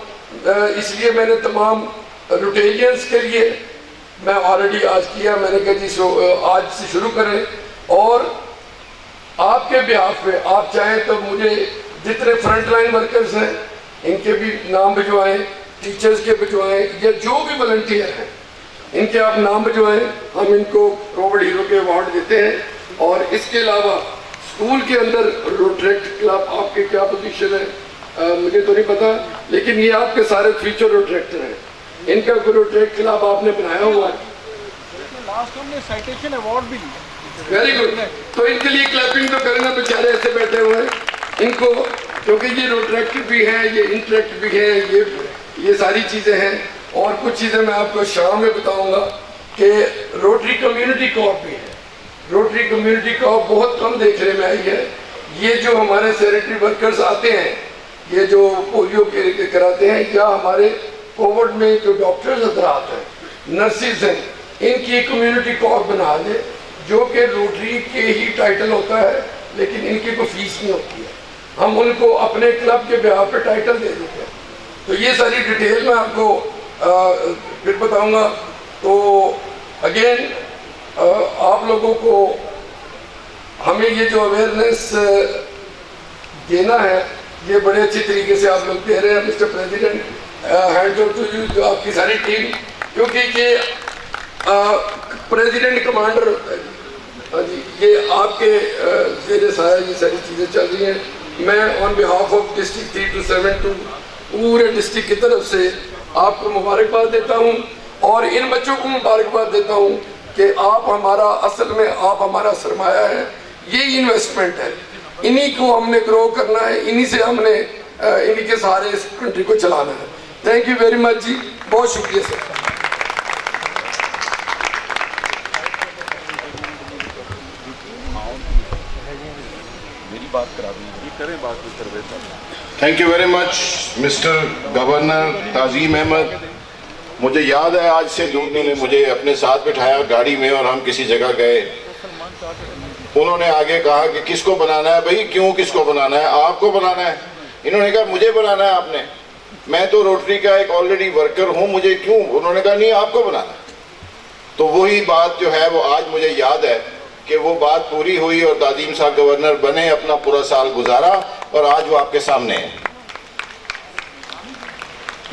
इसलिए मैंने तमाम रोटेरियंस के लिए मैं ऑलरेडी आज किया। मैंने कहा जी आज से शुरू करें, और आपके बिहाफ पे आप चाहें तो मुझे जितने फ्रंट लाइन वर्कर्स हैं इनके भी नाम भिजवाएं, टीचर्स के भिजवाएं, या जो भी वॉलंटियर हैं इनके आप नाम भिजवाएं, हम इनको कोविड हीरो के अवार्ड देते हैं। और इसके अलावा स्कूल के अंदर रोटरेक्ट क्लब आपके क्या पोजीशन है मुझे तो नहीं पता, लेकिन ये आपके सारे फ्यूचर रोटरेक्टर हैं, इनका कोई रोटरेक्ट क्लब आपने बनाया हुआ है। लास्ट हमने साइटेशन अवार्ड भी लिया। वेरी गुड, तो इनके लिए क्लैपिंग तो करना, बेचारे ऐसे बैठे हुए हैं इनको, क्योंकि ये रोटरेक्ट भी हैं, ये इंटरेक्ट भी हैं, ये सारी चीज़ें हैं। और कुछ चीज़ें मैं आपको शाम में बताऊंगा कि रोटरी कम्युनिटी कोऑप भी है। रोटरी कम्युनिटी कोऑप बहुत कम देखने में आई है। ये जो हमारे सैनिटरी वर्कर्स आते हैं, ये जो पोलियो के कराते हैं, या हमारे कोविड में जो डॉक्टर्स हजरात हैं, नर्सिस हैं, इनकी कम्युनिटी कोऑप बना दे, जो कि रोटरी के ही टाइटल होता है, लेकिन इनकी कोई फीस नहीं होती है। हम उनको अपने क्लब के बिहाफ पे टाइटल दे देते हैं। तो ये सारी डिटेल मैं आपको फिर बताऊंगा। तो अगेन आप लोगों को हमें ये जो अवेयरनेस देना है, ये बड़े अच्छी तरीके से आप लोग दे रहे हैं। Mister president, hand over to you, जो आपकी सारी टीम, क्योंकि ये प्रेसिडेंट कमांडर जी, ये आपके ज़ेरे साया ये सारी चीज़ें चल रही हैं। मैं on behalf of district 3 to 7 to पूरे डिस्ट्रिक्ट की तरफ से आपको मुबारकबाद देता हूँ, और इन बच्चों को मुबारकबाद देता हूँ कि आप हमारा, असल में आप हमारा सरमाया है, ये इन्वेस्टमेंट है, इन्हीं को हमने ग्रो करना है, इन्हीं से हमने इन्हीं के सहारे इस कंट्री को चलाना है। Thank you very much ji, बहुत शुक्रिया sir. Thank you very much mister governor Tazeem Ahmad. मुझे याद है आज से 2 दिन मुझे अपने साथ बिठाया गाड़ी में और हम किसी जगह गए। उन्होंने आगे कहा कि किसको बनाना है भाई, क्यों किसको बनाना है, आपको बनाना है। इन्होंने कहा मुझे बनाना है आपने, मैं तो रोटरी का एक ऑलरेडी वर्कर हूँ, मुझे क्यों। उन्होंने कहा नहीं आपको बनाना है। तो वही बात जो है वो आज मुझे याद है कि वो बात पूरी हुई और ताज़ीम साहब गवर्नर बने, अपना पूरा साल गुजारा और आज वो आपके सामने है।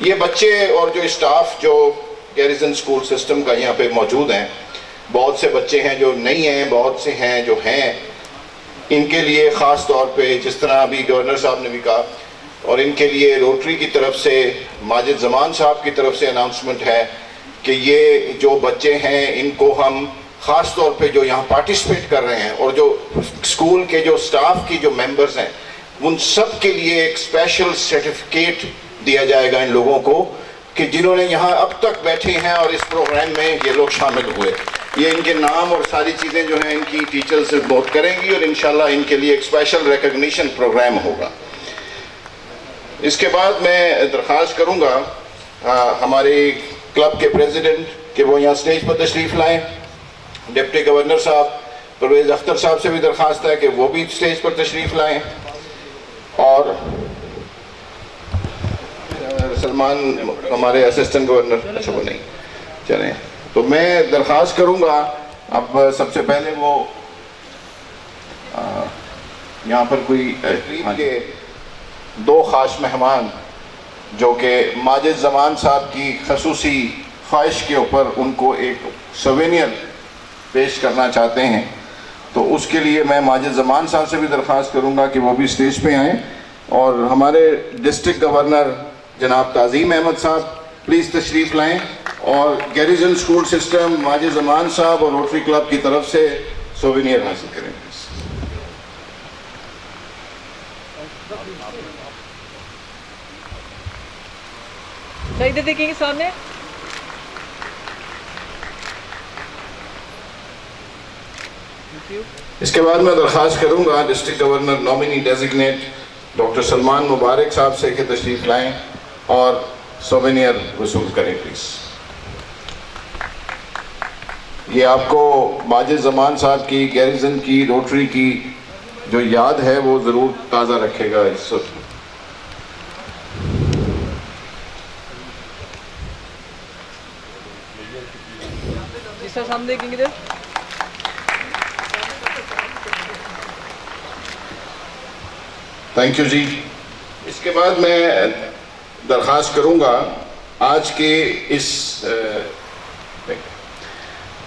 ये बच्चे और जो स्टाफ जो गैरिसन स्कूल सिस्टम का यहाँ पे मौजूद हैं, बहुत से बच्चे हैं जो नहीं हैं, बहुत से हैं जो हैं, इनके लिए ख़ास तौर पे जिस तरह अभी गवर्नर साहब ने भी कहा, और इनके लिए रोटरी की तरफ से माजिद ज़मान साहब की तरफ से अनाउंसमेंट है कि ये जो बच्चे हैं इनको हम ख़ास तौर पे जो यहाँ पार्टिसिपेट कर रहे हैं और जो स्कूल के जो स्टाफ की जो मेंबर्स हैं उन सब के लिए एक स्पेशल सर्टिफिकेट दिया जाएगा इन लोगों को कि जिन्होंने यहाँ अब तक बैठे हैं और इस प्रोग्राम में ये लोग शामिल हुए। ये इनके नाम और सारी चीज़ें जो हैं इनकी टीचर्स बहुत करेंगी और इंशाल्लाह इनके लिए एक स्पेशल रिकग्निशन प्रोग्राम होगा। इसके बाद मैं दरख्वास्त करूँगा हमारे क्लब के प्रेसिडेंट कि वो यहाँ स्टेज पर तशरीफ़ लाएँ। डिप्टी गवर्नर साहब परवेज़ अख्तर साहब से भी दरख्वास्त है कि वो भी स्टेज पर तशरीफ़ लाएँ। और सलमान हमारे असिस्टेंट गवर्नर, अच्छा वो नहीं चले, तो मैं दरख्वास्त करूंगा अब सबसे पहले वो यहाँ पर कोई के दो ख़ास मेहमान जो कि माजिद ज़मान साहब की खसूसी ख्वाहिश के ऊपर उनको एक सवेनियर पेश करना चाहते हैं, तो उसके लिए मैं माजिद ज़मान साहब से भी दरख्वास्त करूंगा कि वो भी स्टेज पे आएँ, और हमारे डिस्ट्रिक्ट गवर्नर जनाब ताज़ीम अहमद साहब प्लीज़ तशरीफ़ लाएँ, और गैरिजन स्कूल सिस्टम, माजिद ज़मान साहब और रोटरी क्लब की तरफ से सोवेनियर हासिल करें। इधर देखेंगे सामने। इसके बाद मैं दरख्वास्त करूंगा district governor nominee designate doctor Salman Mubarak साहब से कि तशरीफ़ लाएँ और सोवेनियर वसूल करें प्लीज़। ये आपको माजिद ज़मान साहब की, गैरिजन की, रोटरी की जो याद है वो ज़रूर ताज़ा रखेगा इस वक्त। सामने देखेंगे इधर। थैंक यू जी। इसके बाद मैं दरख्वास्त करूंगा आज के इस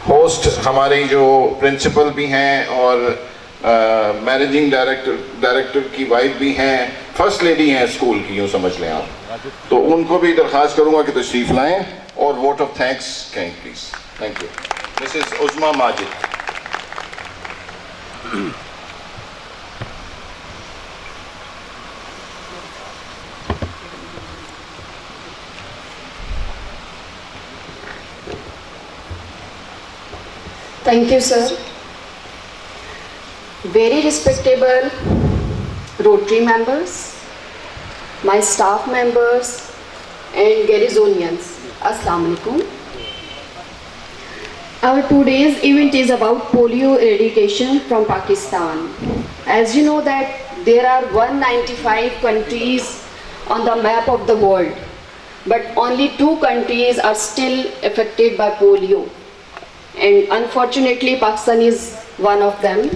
होस्ट हमारे जो प्रिंसिपल भी हैं और मैनेजिंग डायरेक्टर की वाइफ भी हैं, फर्स्ट लेडी हैं स्कूल की, यूँ समझ लें आप, तो उनको भी दरख्वास्त करूंगा कि तशरीफ़ लाएं और वोट ऑफ थैंक्स कहें please. Thank you. Mrs उज़मा Majid. Thank you, sir. Very respectable Rotary members, my staff members and Garizonians, Assalamu alaikum. Our today's event is about polio eradication from Pakistan. As you know that there are 195 countries on the map of the world, but only 2 countries are still affected by polio. And unfortunately Pakistan is one of them,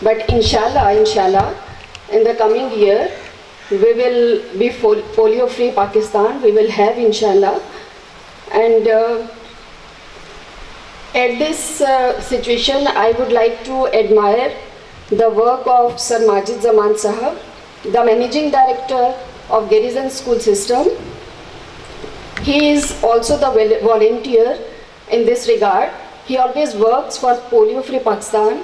but inshallah in the coming year we will be polio free Pakistan, we will have inshallah. And at this situation I would like to admire the work of Sir Majid Zaman Sahab, the managing director of Garrison School System. He is also the volunteer in this regard. He always works for polio free Pakistan.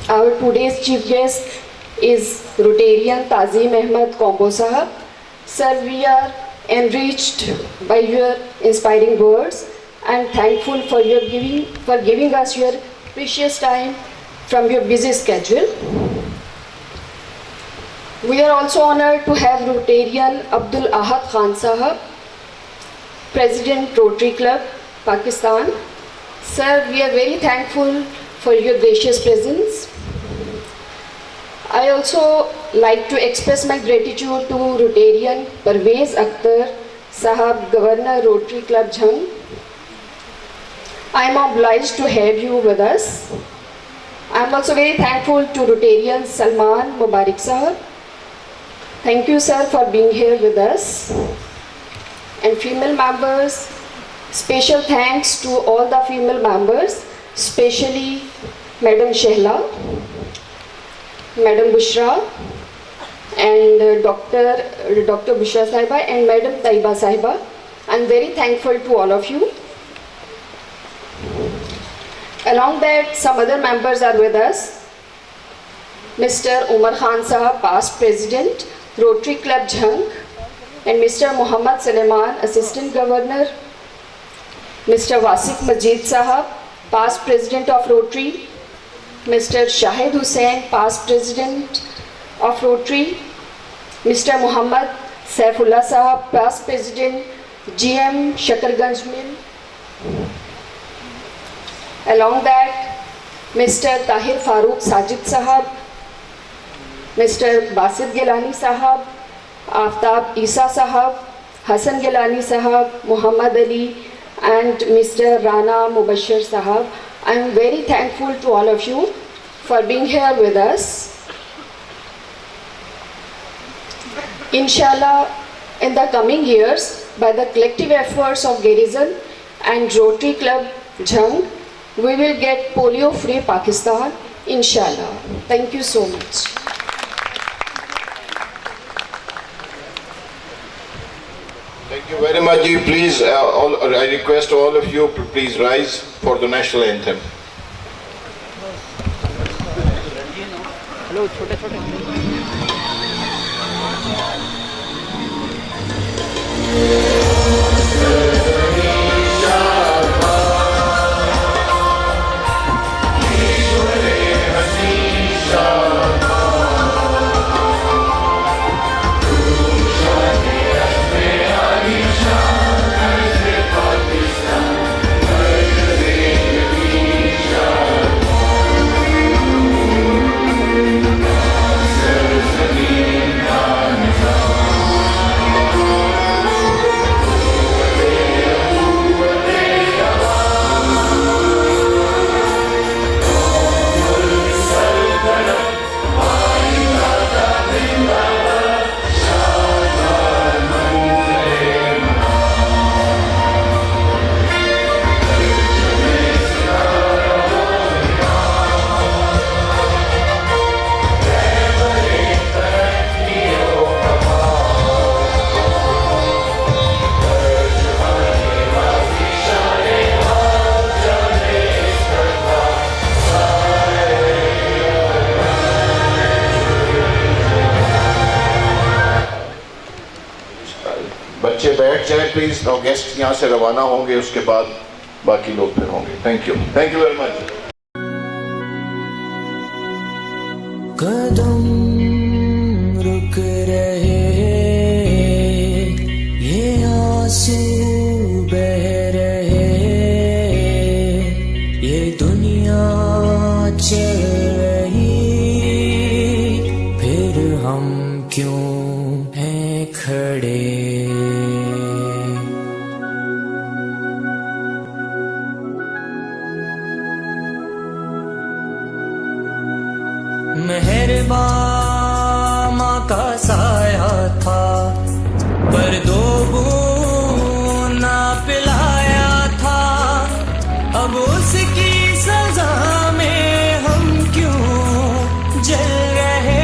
Our today's chief guest is Rotarian Tazeem Ahmed Combo Sahab. Sir, we are enriched by your inspiring words and thankful for giving us your precious time from your busy schedule. We are also honored to have Rotarian Abdul Ahad Khan Sahab, President Rotary Club, Pakistan. Sir, we are very thankful for your gracious presence. I also like to express my gratitude to Rotarian Parvez Akhtar Sahab, Governor Rotary Club Jhang. I am obliged to have you with us. I am also very thankful to Rotarian Salman Mubarak Sahab. Thank you, sir, for being here with us. And female members, special thanks to all the female members, especially Madam Shehla, Madam Bushra, and Dr. Bushra Sahiba and Madam Taiba Sahiba. I am very thankful to all of you. Along that, some other members are with us. Mr. Umar Khan Sahab, past President, Rotary Club Jhang, and Mr. Muhammad Suleiman, Assistant Governor, Mr. Wasif Majid Sahab, past President of Rotary, Mr. Shahid Hussain, past President of Rotary, Mr. Muhammad Saifullah Sahab, past President, GM Shakarganj Mill. Along that, Mr. Tahir Farooq Sajid Sahab, Mr. Basit Gilani Sahab, Aftab Isa Sahab, Hassan Gilani Sahab, Muhammad Ali and Mr. Rana Mubashir Sahab. I am very thankful to all of you for being here with us. Inshallah, in the coming years, by the collective efforts of Garrison and Rotary Club Jhang, we will get polio-free Pakistan, inshallah. Thank you so much. Thank you very much, ji. Please, I request all of you to please rise for the national anthem. Hello छोटे छोटे बच्चे बैठ जाए please, और guest यहाँ से रवाना होंगे, उसके बाद बाकी लोग फिर होंगे। Thank you very much. कदम रुक रहे, ये आंसू बह रहे, ये दुनिया चल रही, फिर हम क्यों हैं खड़े। मेहरबान माँ का साया था, पर दो बूंद ना पिलाया था, अब उसकी सजा में हम क्यों जल रहे।